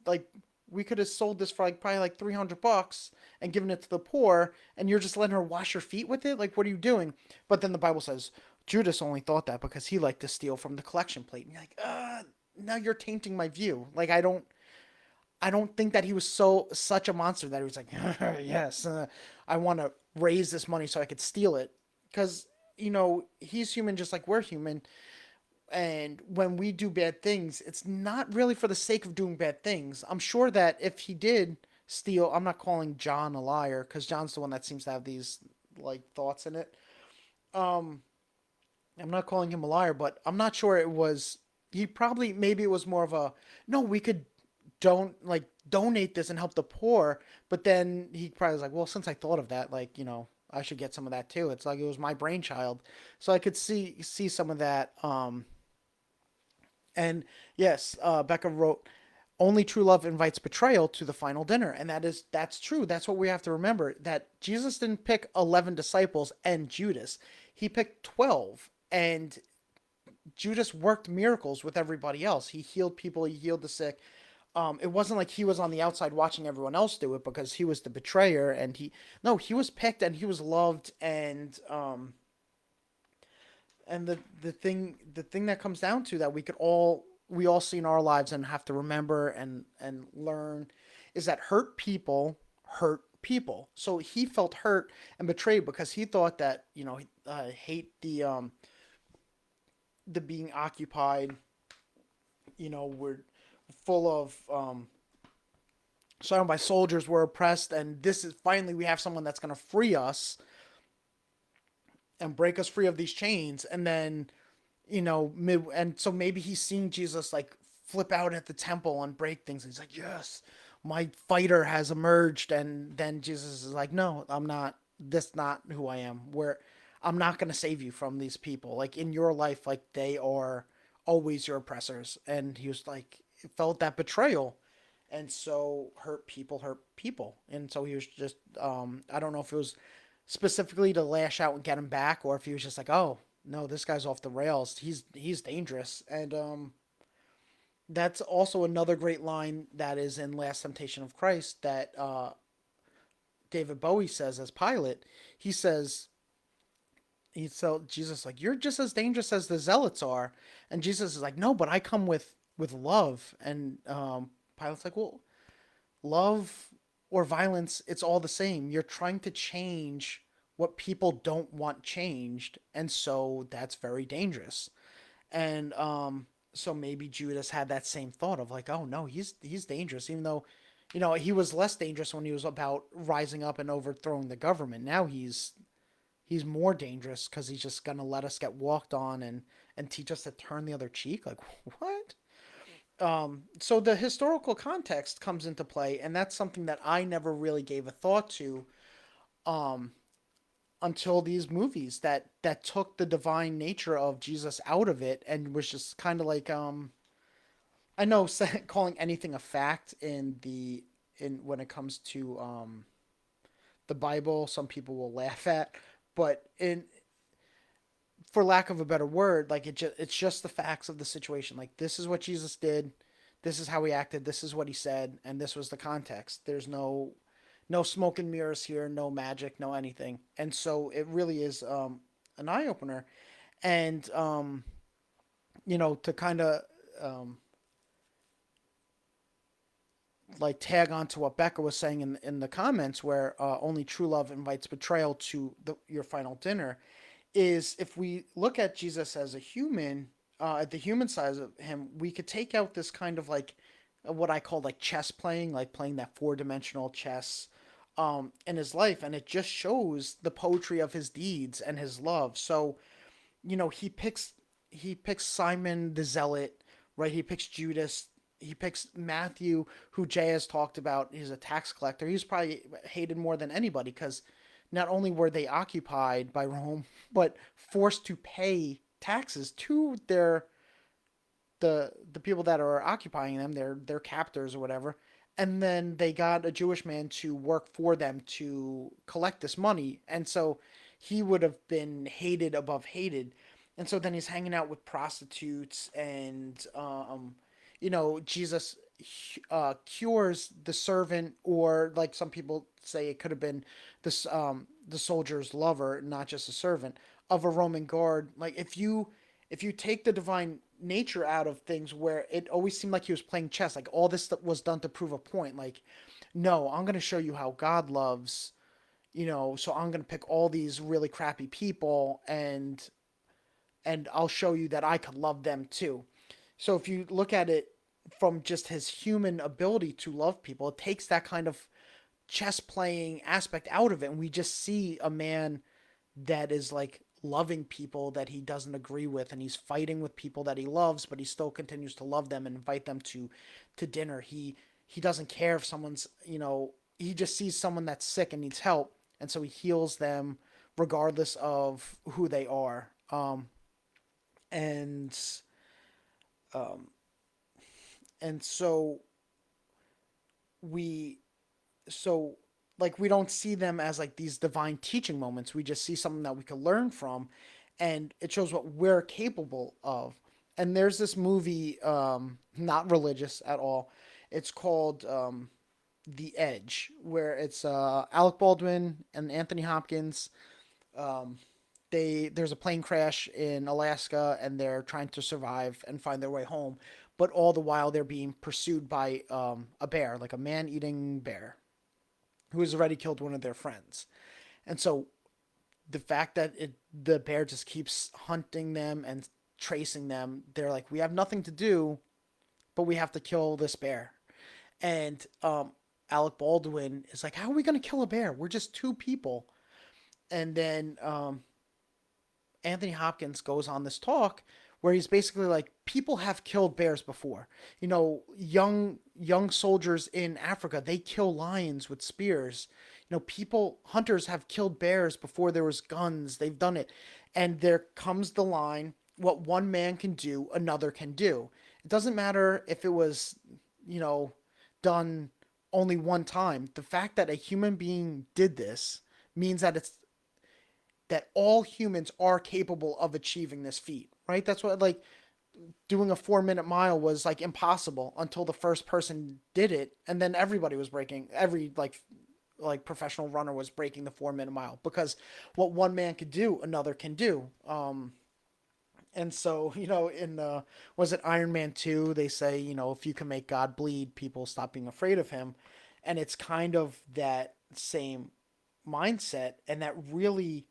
S2: like, we could have sold this for like probably like $300 and given it to the poor, and you're just letting her wash your feet with it. Like, what are you doing? But then the Bible says Judas only thought that because he liked to steal from the collection plate. And you're like, now you're tainting my view. Like, I don't think that he was such a monster that he was like, yes, I want to raise this money so I could steal it, because he's human just like we're human. And when we do bad things, it's not really for the sake of doing bad things. I'm sure that if he did steal, I'm not calling John a liar, because John's the one that seems to have these, like, thoughts in it. Um, I'm not calling him a liar, but I'm not sure it was. He probably, maybe it was more of a, no, we could don't like donate this and help the poor. But then he probably was like, well, since I thought of that, like, I should get some of that too. It's like it was my brainchild, so I could see some of that. And yes, Becca wrote, "Only true love invites betrayal to the final dinner," and that's true. That's what we have to remember. That Jesus didn't pick 11 disciples and Judas; he picked 12, and Judas worked miracles with everybody else. He healed people. He healed the sick. It wasn't like he was on the outside watching everyone else do it because he was the betrayer, and he was picked and he was loved, and the thing that comes down to that we all see in our lives and have to remember and learn is that hurt people. So he felt hurt and betrayed because he thought that hate the being occupied, we're full of surrounded by soldiers, we're oppressed, and this is finally we have someone that's going to free us and break us free of these chains. And then and so maybe he's seeing Jesus like flip out at the temple and break things. He's like, yes, my fighter has emerged. And then Jesus is like, no, I'm not. This not who I am. Where I'm not going to save you from these people. Like in your life, like they are always your oppressors. And he was like, felt that betrayal. And so hurt people. And so he was just, I don't know if it was specifically to lash out and get him back, or if he was just like, oh no, this guy's off the rails. He's dangerous. And that's also another great line that is in Last Temptation of Christ that David Bowie says as Pilate. He says, he told Jesus like, you're just as dangerous as the zealots are. And Jesus is like, no, but I come with love. And Pilate's like, well, love or violence, it's all the same. You're trying to change what people don't want changed, and so that's very dangerous. And so maybe Judas had that same thought of like, oh no, he's dangerous, even though he was less dangerous when he was about rising up and overthrowing the government. Now he's more dangerous because he's just gonna let us get walked on and teach us to turn the other cheek. Like what? So the historical context comes into play, and that's something that I never really gave a thought to um, until these movies that took the divine nature of Jesus out of it and was just kind of like I know calling anything a fact in when it comes to the Bible, some people will laugh at, but in for lack of a better word, like it's just the facts of the situation. Like this is what Jesus did, this is how he acted, this is what he said, and this was the context. There's no smoke and mirrors here, no magic, no anything. And so it really is an eye opener. And to kind of um, like tag on to what Becca was saying in the comments, where only true love invites betrayal to your final dinner, is if we look at Jesus as a human, at the human side of him, we could take out this kind of like what I call like chess playing, like playing that four-dimensional chess in his life, and it just shows the poetry of his deeds and his love. So he picks Simon the Zealot, right? He picks Judas. He picks Matthew, who Jay has talked about. He's a tax collector. He's probably hated more than anybody because not only were they occupied by Rome, but forced to pay taxes to the people that are occupying them, their captors or whatever. And then they got a Jewish man to work for them to collect this money, and so he would have been hated above hated. And so then he's hanging out with prostitutes, and Jesus cures the servant, or like some people say, it could have been the soldier's lover, not just a servant of a Roman guard. Like if you take the divine nature out of things, where it always seemed like he was playing chess, like all this was done to prove a point. Like, no, I'm going to show you how God loves, so I'm going to pick all these really crappy people, and I'll show you that I could love them too. So if you look at it from just his human ability to love people, it takes that kind of chess playing aspect out of it, and we just see a man that is like loving people that he doesn't agree with, and he's fighting with people that he loves, but he still continues to love them and invite them to dinner. He doesn't care if someone's, he just sees someone that's sick and needs help, and so he heals them regardless of who they are. And um, and so we so like we don't see them as like these divine teaching moments. We just see something that we can learn from, and it shows what we're capable of. And there's this movie, not religious at all. It's called The Edge, where it's Alec Baldwin and Anthony Hopkins. Um, there's a plane crash in Alaska, and they're trying to survive and find their way home, but all the while they're being pursued by a bear, like a man-eating bear, who has already killed one of their friends. And so the fact that the bear just keeps hunting them and tracing them, they're like, we have nothing to do, but we have to kill this bear. And Alec Baldwin is like, how are we going to kill a bear? We're just two people. And then Anthony Hopkins goes on this talk where he's basically like, people have killed bears before. You know, young soldiers in Africa, they kill lions with spears. You know, people, hunters have killed bears before there was guns. They've done it. And there comes the line, what one man can do, another can do. It doesn't matter if it was, you know, done only one time. The fact that a human being did this means that all humans are capable of achieving this feat, right? That's what, like, doing a 4 minute mile was like impossible until the first person did it, and then everybody was breaking, every like professional runner was breaking the 4 minute mile, because what one man could do, another can do. And so, you know, in was it Iron Man 2, they say, you know, if you can make God bleed, people stop being afraid of him. And it's kind of that same mindset, and that really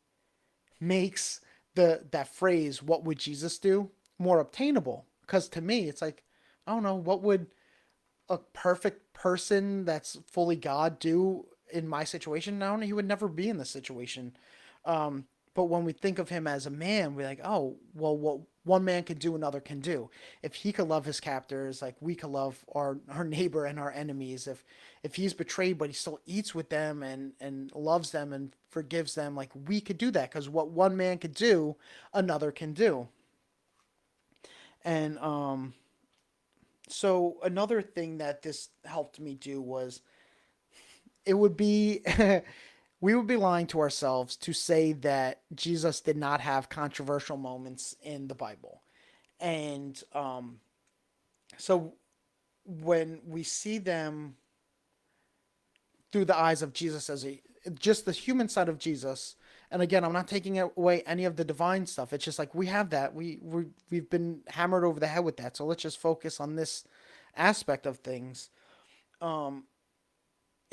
S2: makes the that phrase, what would Jesus do, more obtainable. Because to me, it's like, I don't know, what would a perfect person that's fully God do in my situation? I don't know, he would never be in this situation. Um, but when we think of him as a man, we're like, oh, well, what one man can do, another can do. If he could love his captors, like we could love our neighbor and our enemies. If he's betrayed, but he still eats with them and loves them and forgives them, like we could do that, because what one man could do, another can do. And so another thing that this helped me do was, it would be we would be lying to ourselves to say that Jesus did not have controversial moments in the Bible. And so when we see them through the eyes of Jesus, as a just the human side of Jesus, and again, I'm not taking away any of the divine stuff. It's just like we have that. We've been hammered over the head with that. So let's just focus on this aspect of things. Um,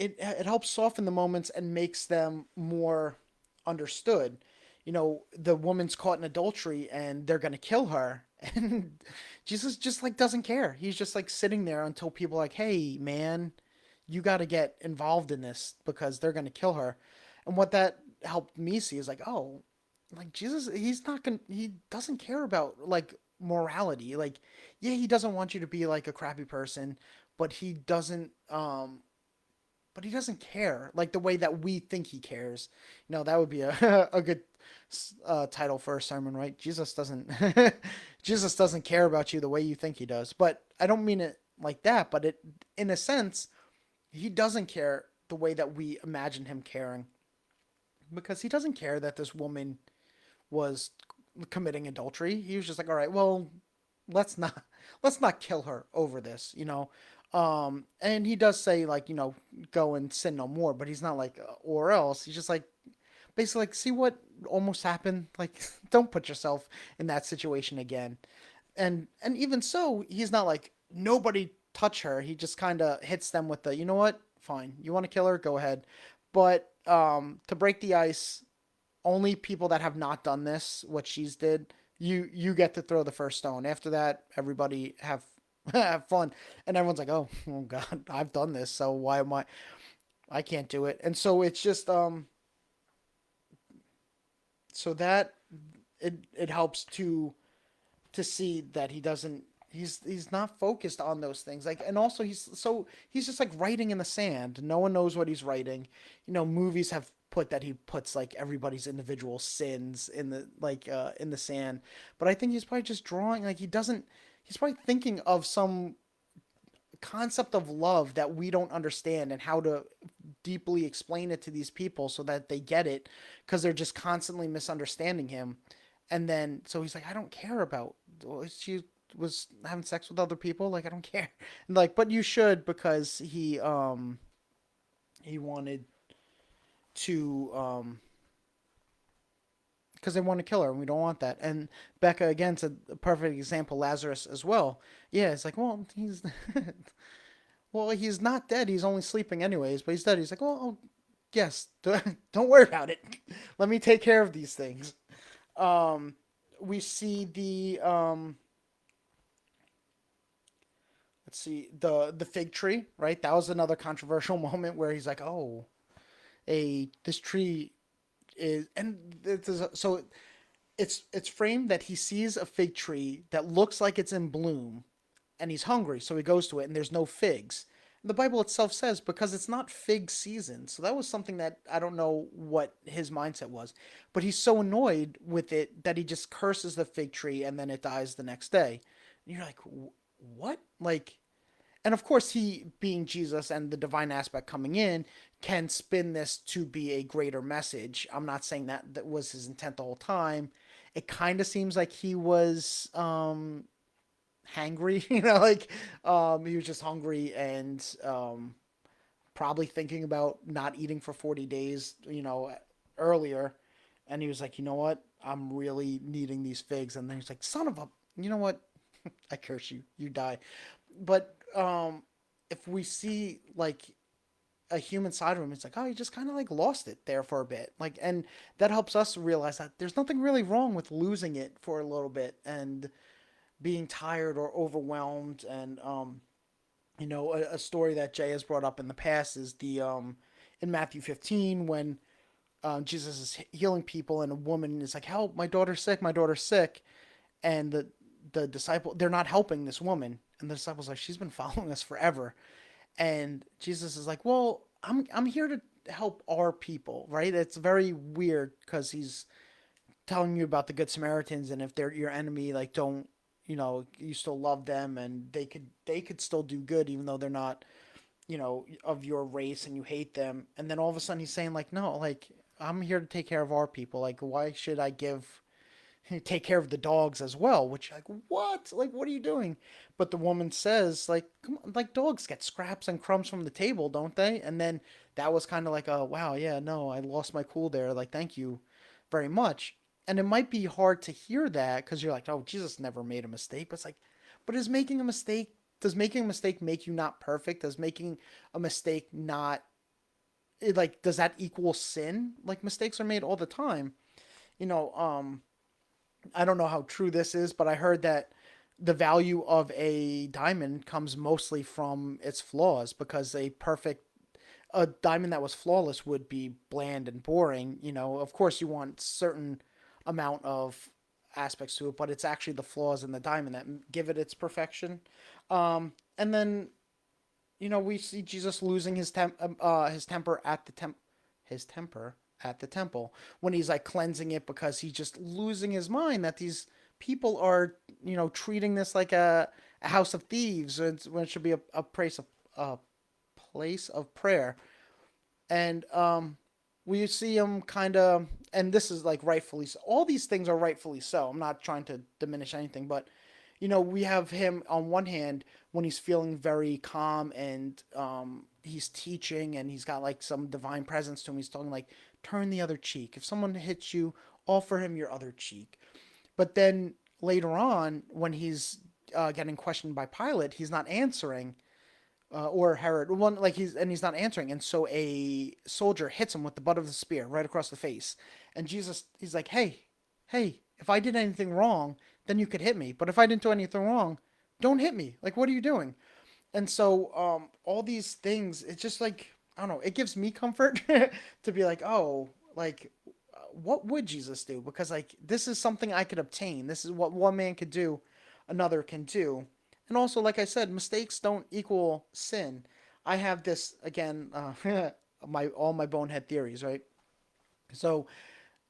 S2: it helps soften the moments and makes them more understood. You know, the woman's caught in adultery and they're gonna kill her, and Jesus just like doesn't care. He's just like sitting there until people are like, hey man, you got to get involved in this because they're gonna kill her. And what that helped me see is like, oh, like Jesus, he doesn't care about like morality. Like, yeah, he doesn't want you to be like a crappy person, but he doesn't care like the way that we think he cares. You know, that would be a a good title for a sermon, right? Jesus doesn't Jesus doesn't care about you the way you think he does. But I don't mean it like that, but it, in a sense, he doesn't care the way that we imagine him caring, because he doesn't care that this woman was committing adultery. He was just like, all right, well, let's not let's not kill her over this, you know. And he does say like, you know, go and sin no more, but he's not like or else. He's just like, basically like, see what almost happened. Like, don't put yourself in that situation again. And even so, he's not like, nobody touch her. He just kind of hits them with the, you know what, fine, you want to kill her, go ahead. But to break the ice, only people that have not done this, what she's did, you get to throw the first stone. After that, everybody have have fun. And everyone's like, oh God, I've done this, so why am I can't do it. And so it's just so that it helps to see that he doesn't he's not focused on those things, like. And also he's just like writing in the sand. No one knows what he's writing. You know, movies have put that he puts like everybody's individual sins in the in the sand. But I think he's probably just drawing like he doesn't. He's probably thinking of some concept of love that we don't understand and how to deeply explain it to these people so that they get it because they're just constantly misunderstanding him. And then so he's like, I don't care about she was having sex with other people. Like I don't care. And like, but you should because he wanted to because they want to kill her and we don't want that. And Becca again's a perfect example. Lazarus as well. Yeah, it's like, well, he's well, he's not dead. He's only sleeping anyways, but he's dead. He's like, well, oh, yes, don't worry about it. Let me take care of these things. Um, we see the let's see the fig tree, right? That was another controversial moment where he's like, oh, a this tree is and so it's framed that he sees a fig tree that looks like it's in bloom and he's hungry, so he goes to it and there's no figs. And the Bible itself says because it's not fig season. So that was something that I don't know what his mindset was. But he's so annoyed with it that he just curses the fig tree and then it dies the next day. And you're like, what? Like, and of course, he being Jesus and the divine aspect coming in can spin this to be a greater message. I'm not saying that that was his intent the whole time. It kind of seems like he was hangry, like he was just hungry and probably thinking about not eating for 40 days, earlier. And he was like, you know what? I'm really needing these figs. And then he's like, son of a, you know what? I curse you. You die. But if we see like a human side of him, it's like, oh, he just kind of like lost it there for a bit. Like, and that helps us realize that there's nothing really wrong with losing it for a little bit and being tired or overwhelmed. And a story that Jay has brought up in the past is the in Matthew 15 when Jesus is healing people and a woman is like, help, my daughter's sick, my daughter's sick. And the disciple, they're not helping this woman. And the disciple's like, she's been following us forever. And Jesus is like, well, I'm here to help our people, right? It's very weird because he's telling you about the good Samaritans and if they're your enemy, like don't, you still love them and they could still do good even though they're not, of your race and you hate them. And then all of a sudden he's saying like, no, like I'm here to take care of our people. Like why should I take care of the dogs as well, which like what, like what are you doing? But the woman says like, come on, like dogs get scraps and crumbs from the table, don't they? And then that was kind of like a wow, yeah, no, I lost my cool there, like thank you very much. And it might be hard to hear that because you're like, oh, Jesus never made a mistake, but it's like, but is making a mistake, does making a mistake make you not perfect? Does making a mistake not like, does that equal sin? Like mistakes are made all the time, you know um I don't know how true this is, but I heard that the value of a diamond comes mostly from its flaws because a diamond that was flawless would be bland and boring. Of course you want certain amount of aspects to it, but it's actually the flaws in the diamond that give it its perfection. And then we see Jesus losing his temper at his temper at the temple when he's like cleansing it because he's just losing his mind that these people are treating this like a house of thieves when it should be a place of prayer. And we see him kind of, and this is like rightfully so. All these things are rightfully so. I'm not trying to diminish anything, but we have him on one hand when he's feeling very calm and he's teaching and he's got like some divine presence to him. He's talking like, turn the other cheek. If someone hits you, offer him your other cheek. But then later on, when he's getting questioned by Pilate, he's not answering, or Herod, one like he's not answering, and so a soldier hits him with the butt of the spear right across the face, and Jesus, he's like, hey, hey, if I did anything wrong, then you could hit me, but if I didn't do anything wrong, don't hit me. Like, what are you doing? And so all these things, it's just like I don't know, it gives me comfort to be like, oh, like what would Jesus do? Because like this is something I could obtain. This is what one man could do, another can do. And also, like I said, mistakes don't equal sin. I have this again, my all my bonehead theories, right? So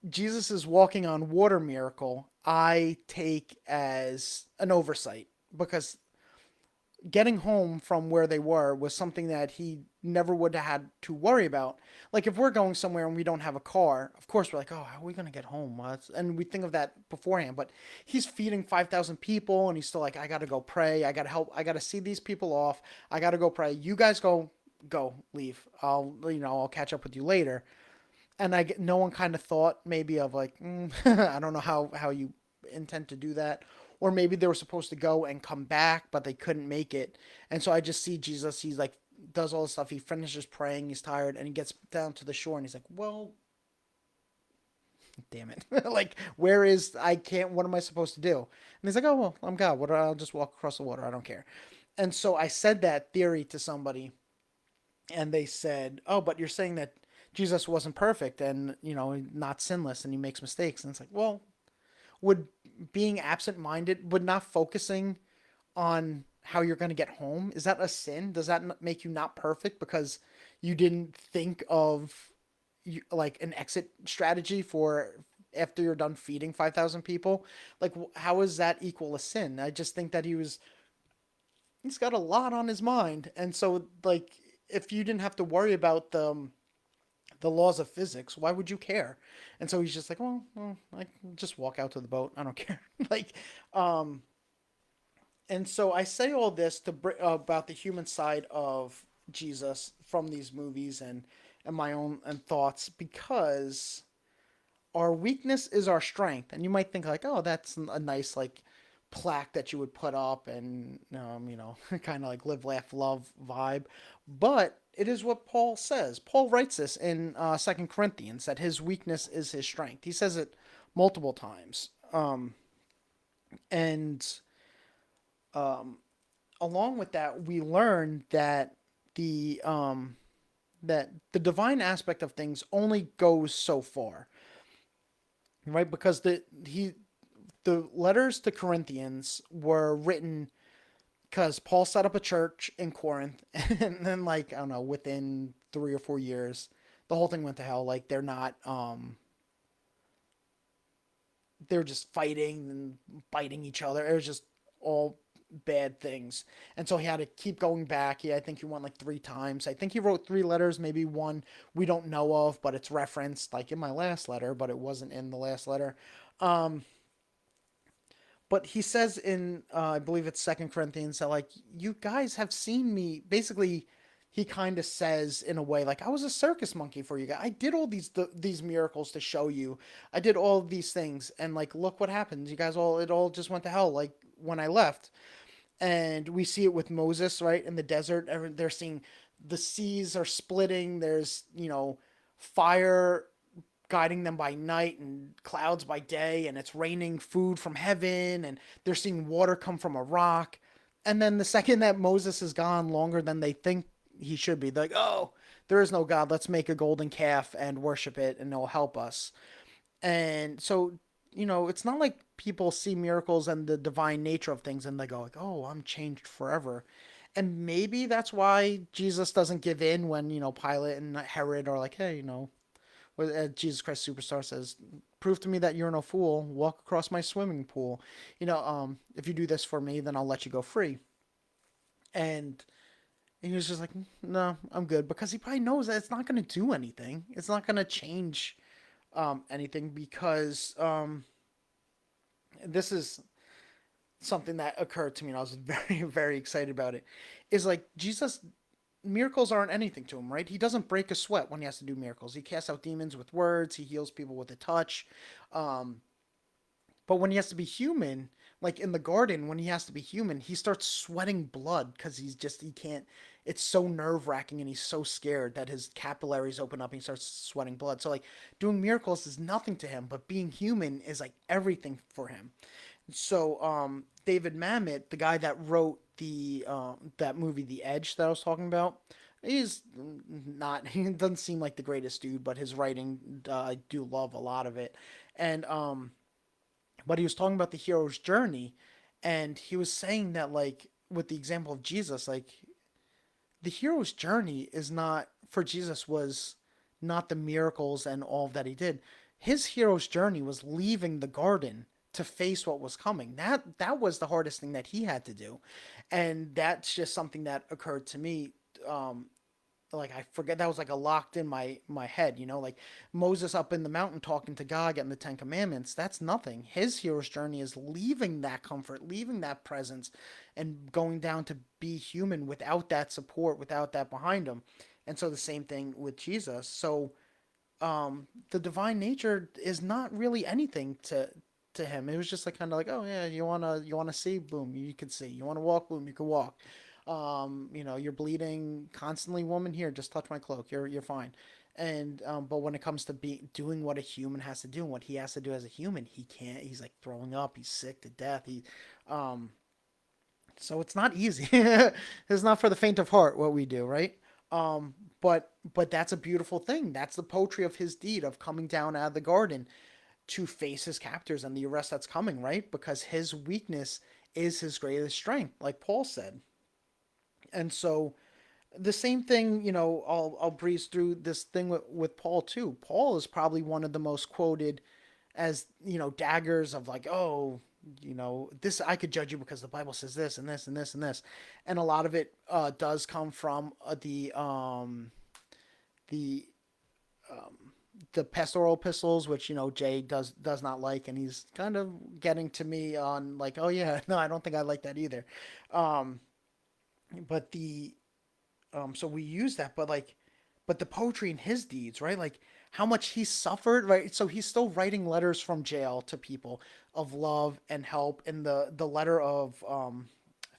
S2: Jesus is walking on water miracle, I take as an oversight because getting home from where they were was something that he never would have had to worry about. Like if we're going somewhere and we don't have a car, of course we're like, oh, how are we gonna get home? And we think of that beforehand. But he's feeding 5,000 people, and he's still like, I gotta go pray. I gotta help. I gotta see these people off. I gotta go pray. You guys go, leave. I'll catch up with you later. And I get no one kind of thought maybe of like, I don't know how you intend to do that, or maybe they were supposed to go and come back but they couldn't make it. And so I just see Jesus, he's like, does all this stuff, he finishes praying, he's tired, and he gets down to the shore and he's like, well, damn it. Like, where is, I can't, what am I supposed to do? And he's like, oh well, I'm God, what, I'll just walk across the water, I don't care. And so I said that theory to somebody, and they said, oh, but you're saying that Jesus wasn't perfect and not sinless and he makes mistakes. And it's like, well, would being absent-minded, would not focusing on how you're going to get home, is that a sin? Does that make you not perfect because you didn't think of like an exit strategy for after you're done feeding 5,000 people? Like how is that equal a sin? I just think that he's got a lot on his mind. And so like if you didn't have to worry about the laws of physics, why would you care? And so he's just like, well, I can just walk out to the boat. I don't care. Like, um, and so I say all this to about the human side of Jesus from these movies and my own and thoughts, because our weakness is our strength. And you might think like, oh, that's a nice like plaque that you would put up and kind of like live, laugh, love vibe. But it is what Paul says. Paul writes this in 2 Corinthians that his weakness is his strength. He says it multiple times. And along with that, we learn the um, that the divine aspect of things only goes so far, right? Because the letters to Corinthians were written because Paul set up a church in Corinth, and then like I don't know, within 3 or 4 years, the whole thing went to hell. Like they're just fighting and biting each other. It was just all bad things, and so he had to keep going back. I think he went like 3 times. I think he wrote 3 letters, maybe one we don't know of, but it's referenced like in my last letter, but it wasn't in the last letter. Um, but he says in I believe it's Second Corinthians that like you guys have seen me. Basically, he kind of says in a way like I was a circus monkey for you guys. I did all these miracles to show you. I did all these things, and like look what happened. You guys all it all just went to hell. Like when I left, and we see it with Moses right in the desert. They're seeing the seas are splitting. There's fire guiding them by night and clouds by day, and it's raining food from heaven, and they're seeing water come from a rock. And then the second that Moses is gone longer than they think he should be, they're like, oh, there is no God. Let's make a golden calf and worship it, and it'll help us. And so, it's not like people see miracles and the divine nature of things and they go like, oh, I'm changed forever. And maybe that's why Jesus doesn't give in when, Pilate and Herod are like, hey, where Jesus Christ Superstar says, "Prove to me that you're no fool. Walk across my swimming pool. If you do this for me, then I'll let you go free." And he was just like, "No, I'm good," because he probably knows that it's not going to do anything. It's not going to change anything because this is something that occurred to me and I was very, very excited about it. Is like Jesus miracles aren't anything to him, right? He doesn't break a sweat when he has to do miracles. He casts out demons with words, he heals people with a touch. Um, but when he has to be human, like in the garden, when he has to be human, he starts sweating blood because he can't. It's so nerve wracking and he's so scared that his capillaries open up and he starts sweating blood. So, like, doing miracles is nothing to him, but being human is like everything for him. So, David Mamet, the guy that wrote the that movie, The Edge, that I was talking about, he's not. He doesn't seem like the greatest dude, but his writing, I do love a lot of it. And but he was talking about the hero's journey, and he was saying that like with the example of Jesus, like the hero's journey is not for Jesus was not the miracles and all that he did. His hero's journey was leaving the garden to face what was coming. That was the hardest thing that he had to do, and that's just something that occurred to me. Um, like I forget that was like a locked in my head, like Moses up in the mountain talking to God, getting the Ten Commandments. That's nothing. His hero's journey is leaving that comfort, leaving that presence, and going down to be human without that support, without that behind him. And so the same thing with Jesus. So the divine nature is not really anything to him. It was just like kind of like, oh yeah, you wanna see, boom, you can see. You wanna walk, boom, you can walk. You're bleeding constantly, woman. Here, just touch my cloak. You're fine. And but when it comes to doing what a human has to do, and what he has to do as a human, he can't. He's like throwing up. He's sick to death. Um, so it's not easy. It's not for the faint of heart what we do, right? But that's a beautiful thing. That's the poetry of his deed of coming down out of the garden to face his captors and the arrest that's coming, right? Because his weakness is his greatest strength, like Paul said. And so the same thing, I'll breeze through this thing with Paul too. Paul is probably one of the most quoted as, daggers of like, oh, this I could judge you because the Bible says this and this and this and this, and a lot of it does come from the the pastoral epistles, which Jay does not like, and he's kind of getting to me on like, oh yeah, no, I don't think I like that either. Um, but the so we use that, but the poetry in his deeds, right? Like how much he suffered, right? So he's still writing letters from jail to people of love and help. In the letter of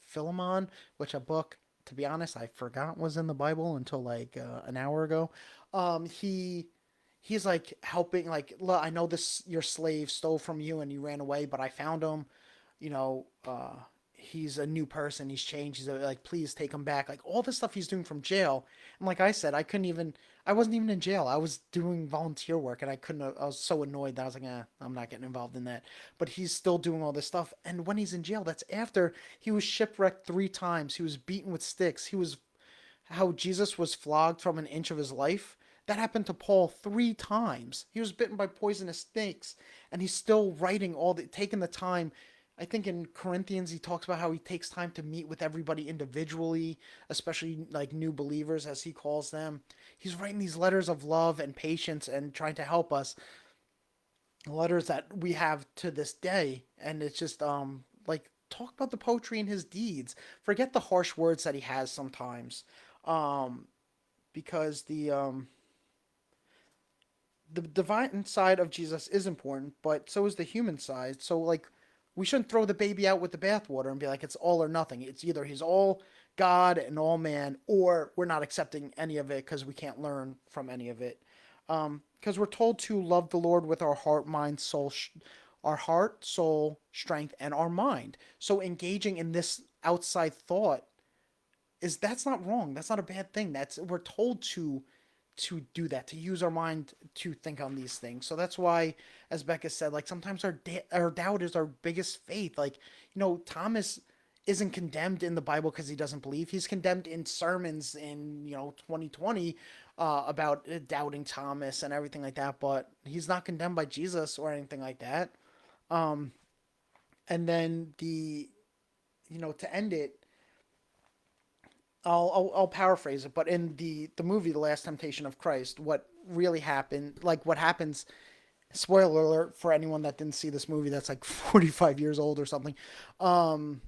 S2: Philemon, which a book, to be honest, I forgot was in the Bible until like an hour ago. He's like helping, like, look, I know this your slave stole from you and you ran away, but I found him. You know, he's a new person. He's changed. He's like, please take him back. Like all the stuff he's doing from jail. And like I said, I wasn't even in jail. I was doing volunteer work, and I was so annoyed that I was like, I'm not getting involved in that. But he's still doing all this stuff. And when he's in jail, that's after he was shipwrecked 3 times. He was beaten with sticks. How Jesus was flogged from an inch of his life. That happened to Paul 3 times. He was bitten by poisonous snakes, and he's still taking the time. I think in Corinthians he talks about how he takes time to meet with everybody individually, especially like new believers as he calls them. He's writing these letters of love and patience and trying to help us, letters that we have to this day. And it's just like talk about the poetry in his deeds. Forget the harsh words that he has sometimes. Um because the divine side of Jesus is important, but so is the human side. So like we shouldn't throw the baby out with the bathwater and be like it's all or nothing. It's either he's all God and all man, or we're not accepting any of it because we can't learn from any of it. Because we're told to love the Lord with our heart, mind, our heart, soul, strength, and our mind. So engaging in this outside thought that's not wrong. That's not a bad thing. That's We're told to do that, to use our mind to think on these things. So that's why, as Becca said, like sometimes our doubt is our biggest faith. Like, Thomas isn't condemned in the Bible because he doesn't believe. He's condemned in sermons in 2020 about doubting Thomas and everything like that. But he's not condemned by Jesus or anything like that. Um, and then to end it, I'll paraphrase it, but in the movie The Last Temptation of Christ, what really happened, like what happens, spoiler alert for anyone that didn't see this movie that's like 45 years old or something. Um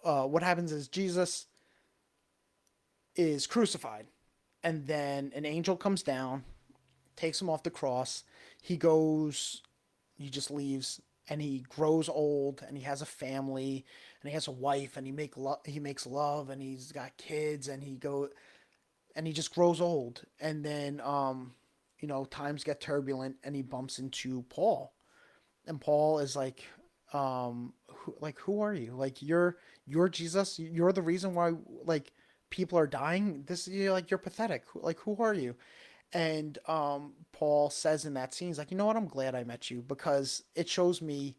S2: what happens is Jesus is crucified, and then an angel comes down, takes him off the cross. He goes, he just leaves, and he grows old, and he has a family, and he has a wife, and he makes love, and he's got kids, and he just grows old. And then times get turbulent, and he bumps into Paul, and Paul is like, who are you? Like you're Jesus. You're the reason why like people are dying. You're pathetic. Like who are you? And Paul says in that scene, he's like, you know what? I'm glad I met you, because it shows me,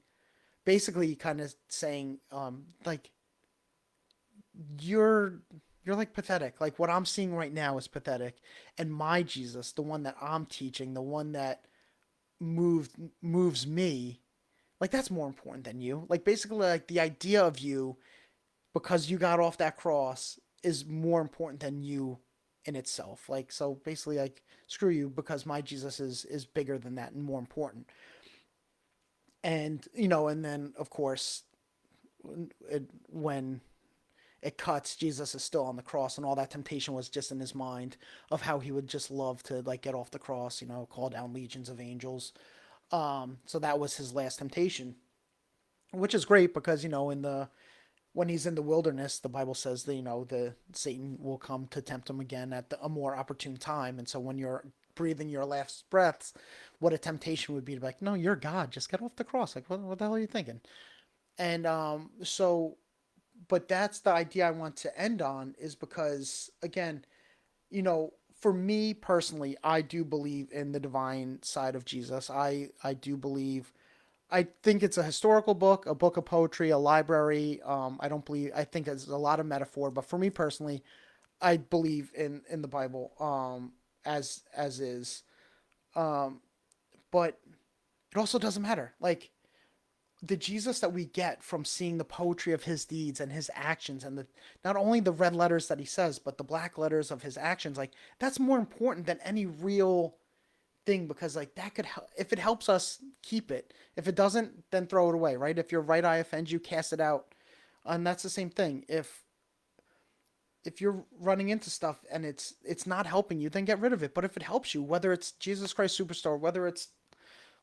S2: basically kind of saying, like you're You're like pathetic. Like what I'm seeing right now is pathetic. And my Jesus, the one that I'm teaching, the one that moved moves me, like that's more important than you. Like basically like the idea of you because you got off that cross is more important than you in itself. Like so basically like screw you because my Jesus is bigger than that and more important. And and then of course when it cuts, Jesus is still on the cross, and all that temptation was just in his mind of how he would just love to like get off the cross, call down legions of angels. So that was his last temptation, which is great because in the when he's in the wilderness, the Bible says that the Satan will come to tempt him again at a more opportune time, and so when you're breathing your last breaths, what a temptation would be to be like, no, you're God, just get off the cross. Like, what the hell are you thinking? And but that's the idea I want to end on is because again, for me personally, I do believe in the divine side of Jesus. I do believe I think it's a historical book, a book of poetry, a library. I don't believe I think it's a lot of metaphor, but for me personally, I believe in the Bible as is. Um but it also doesn't matter. Like the Jesus that we get from seeing the poetry of his deeds and his actions and the not only the red letters that he says, but the black letters of his actions, like that's more important than any real thing because like that could help if it helps us keep it. If it doesn't, then throw it away, right? If your right eye offends you, cast it out. And that's the same thing. If you're running into stuff and it's not helping you, then get rid of it. But if it helps you, whether it's Jesus Christ Superstar, whether it's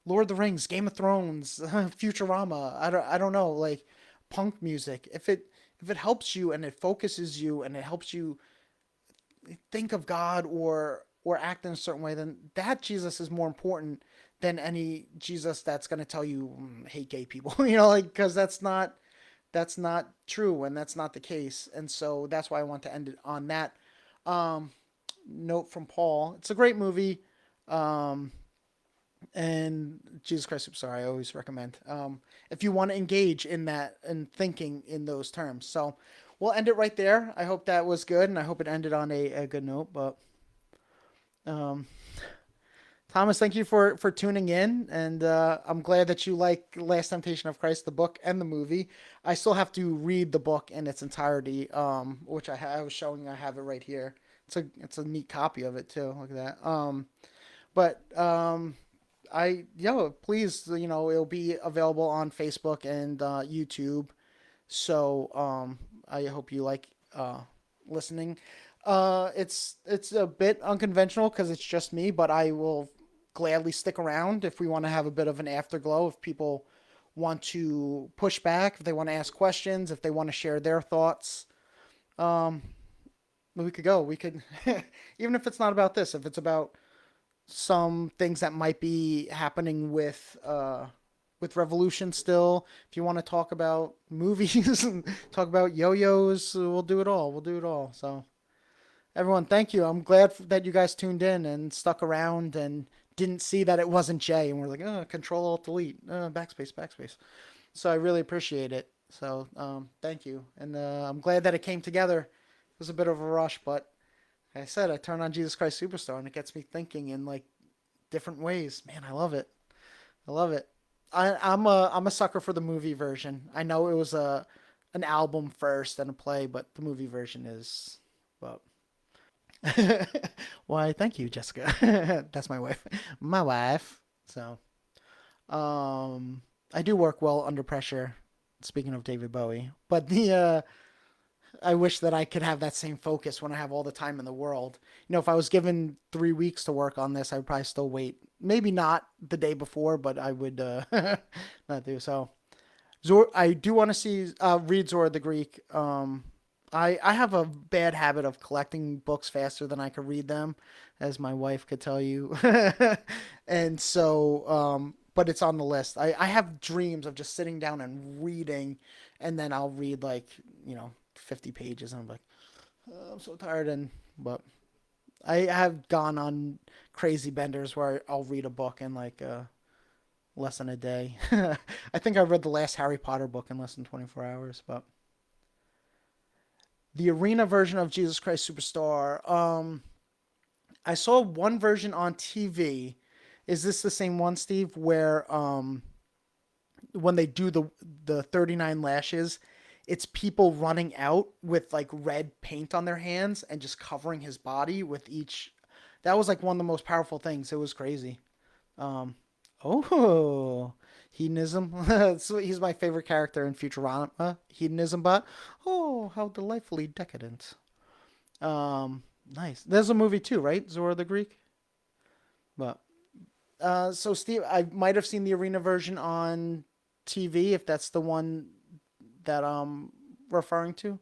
S2: Lord of the Rings, Game of Thrones, Futurama. I don't know, like punk music. If it helps you and it focuses you and it helps you think of God or act in a certain way, then that Jesus is more important than any Jesus that's going to tell you hate gay people. Like because that's not true and that's not the case. And so that's why I want to end it on that um, note from Paul. It's a great movie. Um, and Jesus Christ Superstar, I always recommend. If you want to engage in that and thinking in those terms. So we'll end it right there. I hope that was good, and I hope it ended on a good note. But um, Thomas, thank you for tuning in, and I'm glad that you like Last Temptation of Christ, the book and the movie. I still have to read the book in its entirety, which I was showing. I have it right here. It's a neat copy of it too. Look at that. But please, it'll be available on Facebook and YouTube. So I hope you like listening. It's a bit unconventional because it's just me, but I will gladly stick around if we want to have a bit of an afterglow. If people want to push back, if they want to ask questions, if they want to share their thoughts, um, we could go. We could, even if it's not about this, if it's about some things that might be happening with Revolution still. If you want to talk about movies and talk about yo-yos, we'll do it all. We'll do it all. So everyone, thank you. I'm glad that you guys tuned in and stuck around and didn't see that it wasn't Jay and we're like, Control Alt Delete, backspace, backspace. So I really appreciate it. So thank you, and I'm glad that it came together. It was a bit of a rush, but like I said, I turn on Jesus Christ Superstar and it gets me thinking in like different ways. Man, I love it. I love it. I'm a sucker for the movie version. I know it was a an album first and a play, but the movie version is well. Why? Thank you, Jessica. That's my wife. My wife. So, I do work well under pressure. Speaking of David Bowie, but the I wish that I could have that same focus when I have all the time in the world. If I was given 3 weeks to work on this, I would probably still wait. Maybe not the day before, but I would not do so. I do want to read Zora the Greek. I have a bad habit of collecting books faster than I could read them, as my wife could tell you. And so, but it's on the list. I have dreams of just sitting down and reading, and then I'll read like, 50 pages, and I'm like, I'm so tired. But I have gone on crazy benders where I'll read a book in like less than a day. I think I read the last Harry Potter book in less than 24 hours, but The arena version of Jesus Christ Superstar. I saw one version on TV. Is this the same one, Steve, where when they do the 39 lashes, it's people running out with like red paint on their hands and just covering his body with each. That was like one of the most powerful things. It was crazy. Um, oh, hedonism. So he's my favorite character in Futurama. Hedonism bot. Oh, how delightfully decadent. Um, nice. There's a movie too, right? Zora the Greek. But so Steve, I might have seen the arena version on TV if that's the one that referring to.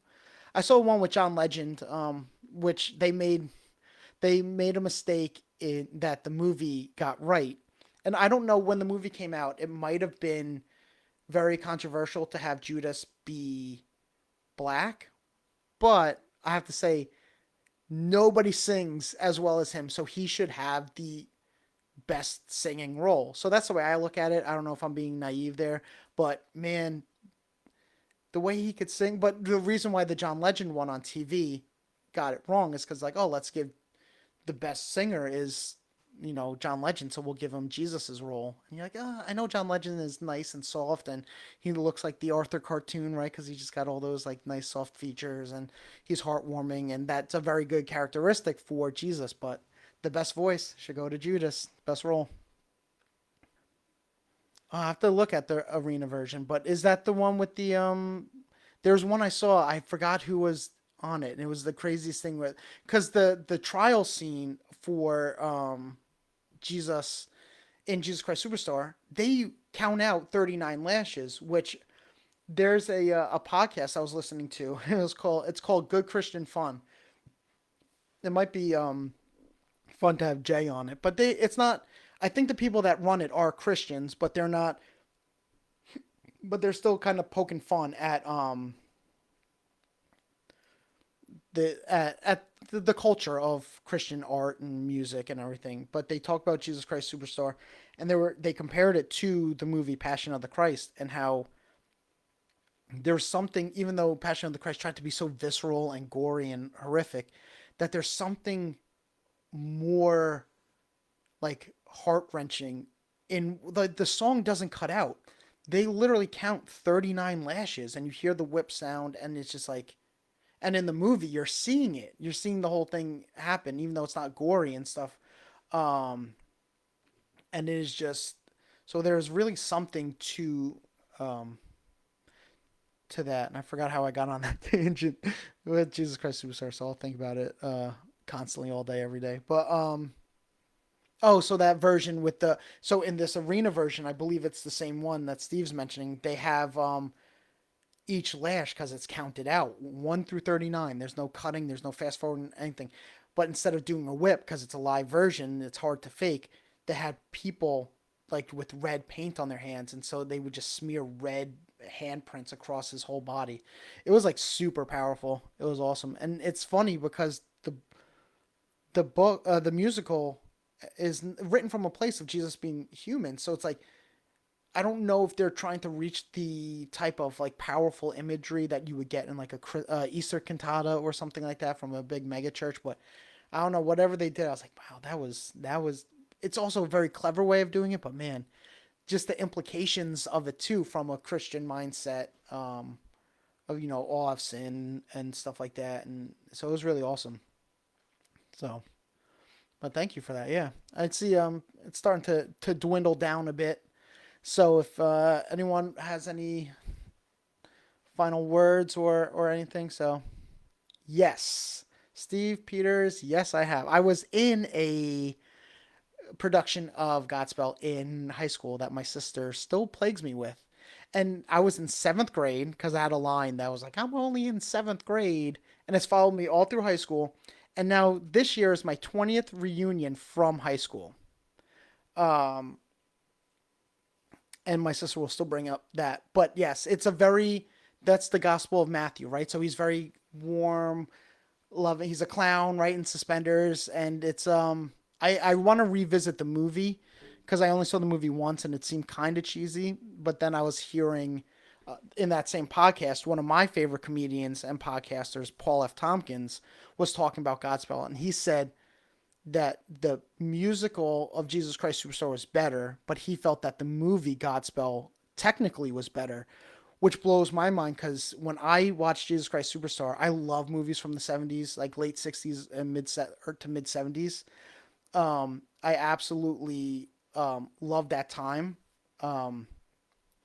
S2: I saw one with John Legend, which they made a mistake in that the movie got right. And I don't know when the movie came out. It might have been very controversial to have Judas be black, but I have to say nobody sings as well as him, so he should have the best singing role. So that's the way I look at it. I don't know if I'm being naive there, but man, the way he could sing. But the reason why the John Legend one on TV got it wrong is because like, oh, let's give the best singer is John Legend, so we'll give him Jesus's role. And you're like, I know John Legend is nice and soft, and he looks like the Arthur cartoon, right? Because he just got all those like nice soft features, and he's heartwarming, and that's a very good characteristic for Jesus. But the best voice should go to Judas, best role. I'll have to look at the arena version, but is that the one with the there's one I saw, I forgot who was on it, and it was the craziest thing with because the trial scene for Jesus in Jesus Christ Superstar, they count out 39 lashes, which there's a podcast I was listening to. It's called Good Christian Fun. It might be fun to have Jay on it, but it's not. I think the people that run it are Christians, but they're not. But they're still kind of poking fun at the culture of Christian art and music and everything. But they talk about Jesus Christ Superstar, and they compared it to the movie Passion of the Christ and how there's something, even though Passion of the Christ tried to be so visceral and gory and horrific, that there's something more like heart wrenching in the song doesn't cut out. They literally count 39 lashes, and you hear the whip sound, and it's just like, and in the movie you're seeing it, you're seeing the whole thing happen, even though it's not gory and stuff. Um, and it is just so there's really something um to that, and I forgot how I got on that tangent with Jesus Christ Superstar. So I'll think about it constantly all day, every day. But oh, so that version with the so in this arena version, I believe it's the same one that Steve's mentioning. They have each lash because it's counted out 1 through 39. There's no cutting, there's no fast forwarding anything. But instead of doing a whip because it's a live version, it's hard to fake. They had people like with red paint on their hands, and so they would just smear red handprints across his whole body. It was like super powerful. It was awesome, and it's funny because the musical is written from a place of Jesus being human. So it's like I don't know if they're trying to reach the type of like powerful imagery that you would get in like a Easter cantata or something like that from a big mega church. But I don't know, whatever they did, I was like, wow, that was. It's also a very clever way of doing it, but man, just the implications of it too from a Christian mindset, of all have sin and stuff like that, and so it was really awesome. So, but thank you for that. Yeah, I'd see it's starting to dwindle down a bit. So if anyone has any final words or anything, so yes, Steve Peters, yes, I have. I was in a production of Godspell in high school that my sister still plagues me with. And I was in seventh grade because I had a line that was like, I'm only in seventh grade. And it's followed me all through high school. And now this year is my 20th reunion from high school. Um, and my sister will still bring up that. But yes, that's the Gospel of Matthew, right? So he's very warm, loving. He's a clown, right, in suspenders. And I want to revisit the movie because I only saw the movie once and it seemed kind of cheesy. But then I was hearing in that same podcast, one of my favorite comedians and podcasters, Paul F. Tompkins, was talking about Godspell, and he said that the musical of Jesus Christ Superstar was better, but he felt that the movie Godspell technically was better, which blows my mind because when I watch Jesus Christ Superstar, I love movies from the 70s, like late 60s and mid 70s. I absolutely love that time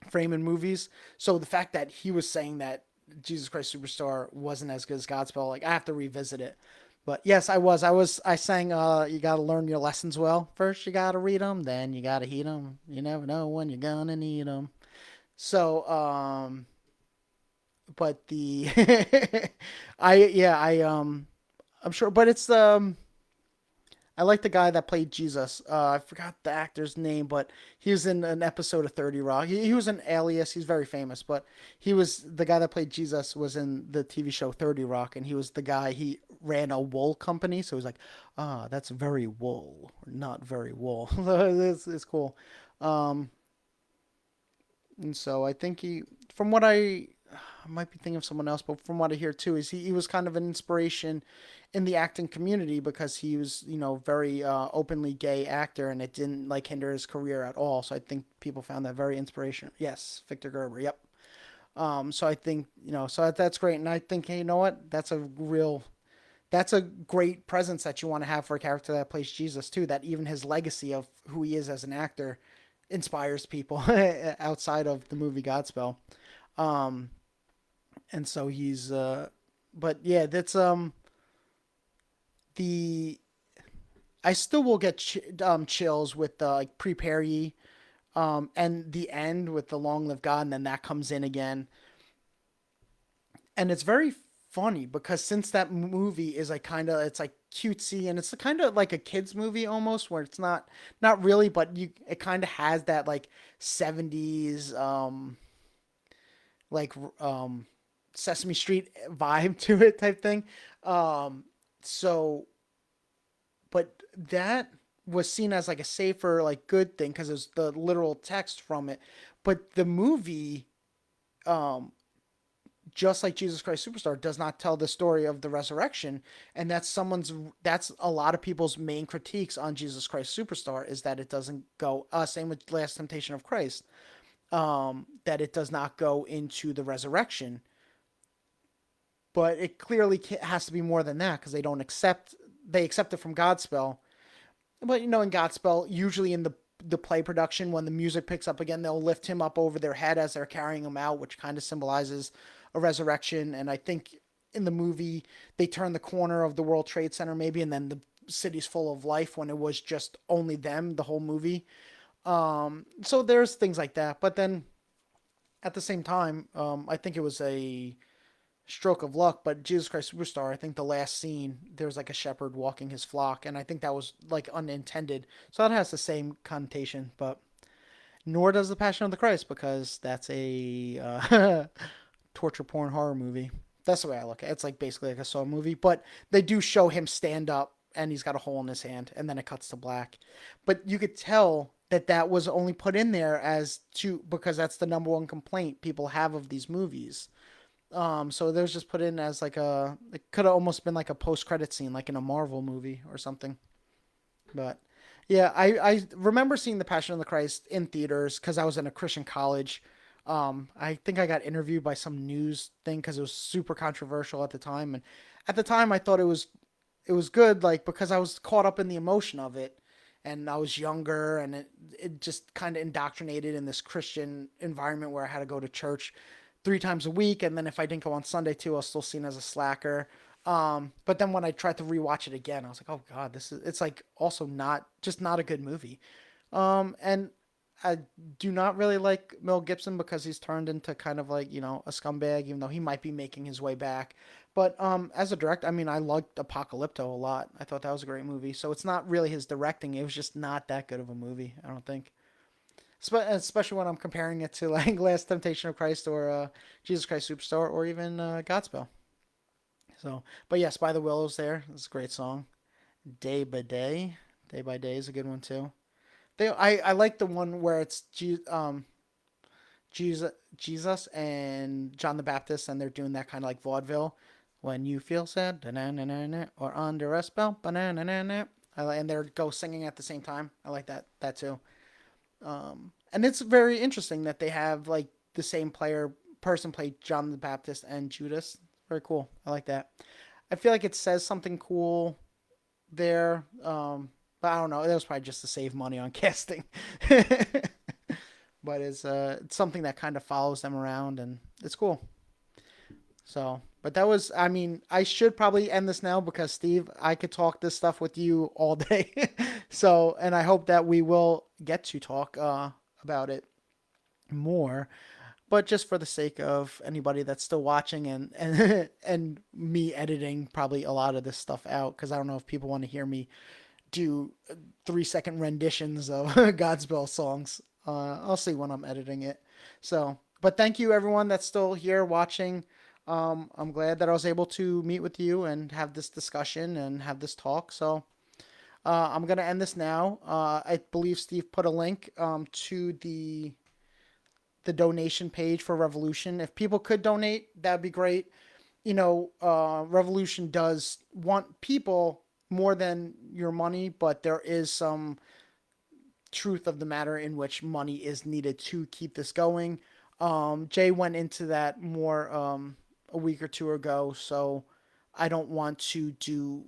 S2: frame in movies. So the fact that he was saying that Jesus Christ Superstar wasn't as good as Godspell, like I have to revisit it. But yes, I sang you got to learn your lessons well. First you got to read them, then you got to heed them. You never know when you're going to need them. So but the I'm sure, but it's I like the guy that played Jesus. I forgot the actor's name, but he was in an episode of 30 Rock. He was an alias. He's very famous, but he was the guy that played Jesus was in the TV show 30 Rock, and he was the guy. He ran a wool company, so he's like, that's very wool, or not very wool. It's cool. Um, and so I think from what I might be thinking of someone else, but from what I hear too, is he was kind of an inspiration in the acting community because he was, very openly gay actor, and it didn't like hinder his career at all. So I think people found that very inspirational. Yes, Victor Gerber. Yep. So I think so that's great, and I think, hey, you know what? That's a great presence that you want to have for a character that plays Jesus too. That even his legacy of who he is as an actor inspires people outside of the movie Godspell. Um, and so but yeah, that's the I still will get chills with the like prepare ye, and the end with the long live God, and then that comes in again, and it's very funny because since that movie is like kind of it's like cutesy and it's kind of like a kids movie almost where it's not really, but you it kind of has that like 70s like Sesame Street vibe to it type thing. Um, so but that was seen as like a safer, like good thing because it's the literal text from it. But the movie, um, just like Jesus Christ Superstar, does not tell the story of the resurrection, and that's a lot of people's main critiques on Jesus Christ Superstar is that it doesn't go. Same with Last Temptation of Christ, that it does not go into the resurrection, but it clearly has to be more than that because they accept it from Godspell. But in Godspell, usually in the play production, when the music picks up again, they'll lift him up over their head as they're carrying him out, which kind of symbolizes a resurrection. And I think in the movie they turn the corner of the World Trade Center maybe, and then the city's full of life when it was just only them the whole movie. So there's things like that. But then at the same time, I think it was a stroke of luck, but Jesus Christ Superstar, I think the last scene, there's like a shepherd walking his flock, and I think that was like unintended. So that has the same connotation, but nor does The Passion of the Christ because that's a torture porn horror movie. That's the way I look at it. It's like basically like a Saw movie, but they do show him stand up and he's got a hole in his hand, and then it cuts to black. But you could tell that was only put in there as to because that's the number one complaint people have of these movies. So there's just put in as like it could have almost been like a post credit scene, like in a Marvel movie or something. But yeah, I remember seeing The Passion of the Christ in theaters because I was in a Christian college. I think I got interviewed by some news thing because it was super controversial at the time, and at the time I thought it was good, like because I was caught up in the emotion of it, and I was younger, and it just kind of indoctrinated in this Christian environment where I had to go to church 3 times a week, and then if I didn't go on Sunday too, I was still seen as a slacker. But then when I tried to rewatch it again, I was like, oh god, it's like also not a good movie. And I do not really like Mel Gibson because he's turned into kind of like a scumbag, even though he might be making his way back. But as a director, I mean, I liked Apocalypto a lot. I thought that was a great movie. So it's not really his directing; it was just not that good of a movie. I don't think. Especially when I'm comparing it to like Last Temptation of Christ or Jesus Christ Superstar or even Godspell. So, but yes, By the Willows there. It's a great song. Day by Day. Day by Day is a good one too. I like the one where it's Jesus and John the Baptist, and they're doing that kind of like vaudeville. When you feel sad, da-na-na-na-na, or under a spell, ba-na-na-na-na. And they're go singing at the same time. I like that too. And it's very interesting that they have like the same person played John the Baptist and Judas. Very cool. I like that. I feel like it says something cool there. But I don't know. That was probably just to save money on casting. But it's something that kind of follows them around, and it's cool. So, but that was, I mean, I should probably end this now because Steve, I could talk this stuff with you all day. So, and I hope that we will get to talk about it more. But just for the sake of anybody that's still watching and me editing probably a lot of this stuff out because I don't know if people want to hear me do 3 second renditions of Godspell songs. I'll see when I'm editing it. So, but thank you everyone that's still here watching. I'm glad that I was able to meet with you and have this discussion and have this talk. So, I'm gonna end this now. I believe Steve put a link to the donation page for Revolution. If people could donate, that'd be great. Revolution does want people more than your money, but there is some truth of the matter in which money is needed to keep this going. Jay went into that more a week or two ago, so I don't want to do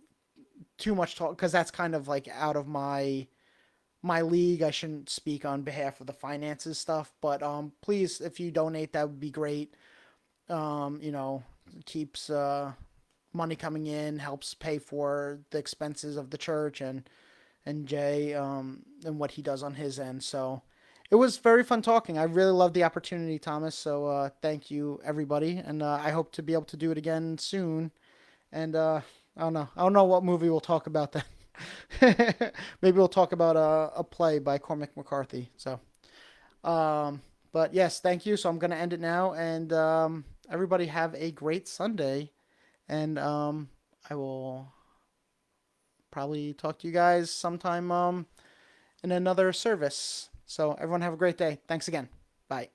S2: too much talk because that's kind of like out of my league. I shouldn't speak on behalf of the finances stuff, but please, if you donate, that would be great. You know, keeps money coming in, helps pay for the expenses of the church and Jay and what he does on his end. So it was very fun talking. I really loved the opportunity, Thomas. So thank you, everybody, and I hope to be able to do it again soon. And I don't know. I don't know what movie we'll talk about then. Maybe we'll talk about a play by Cormac McCarthy. So, but yes, thank you. So I'm gonna end it now, and everybody have a great Sunday, and I will probably talk to you guys sometime in another service. So everyone have a great day. Thanks again. Bye.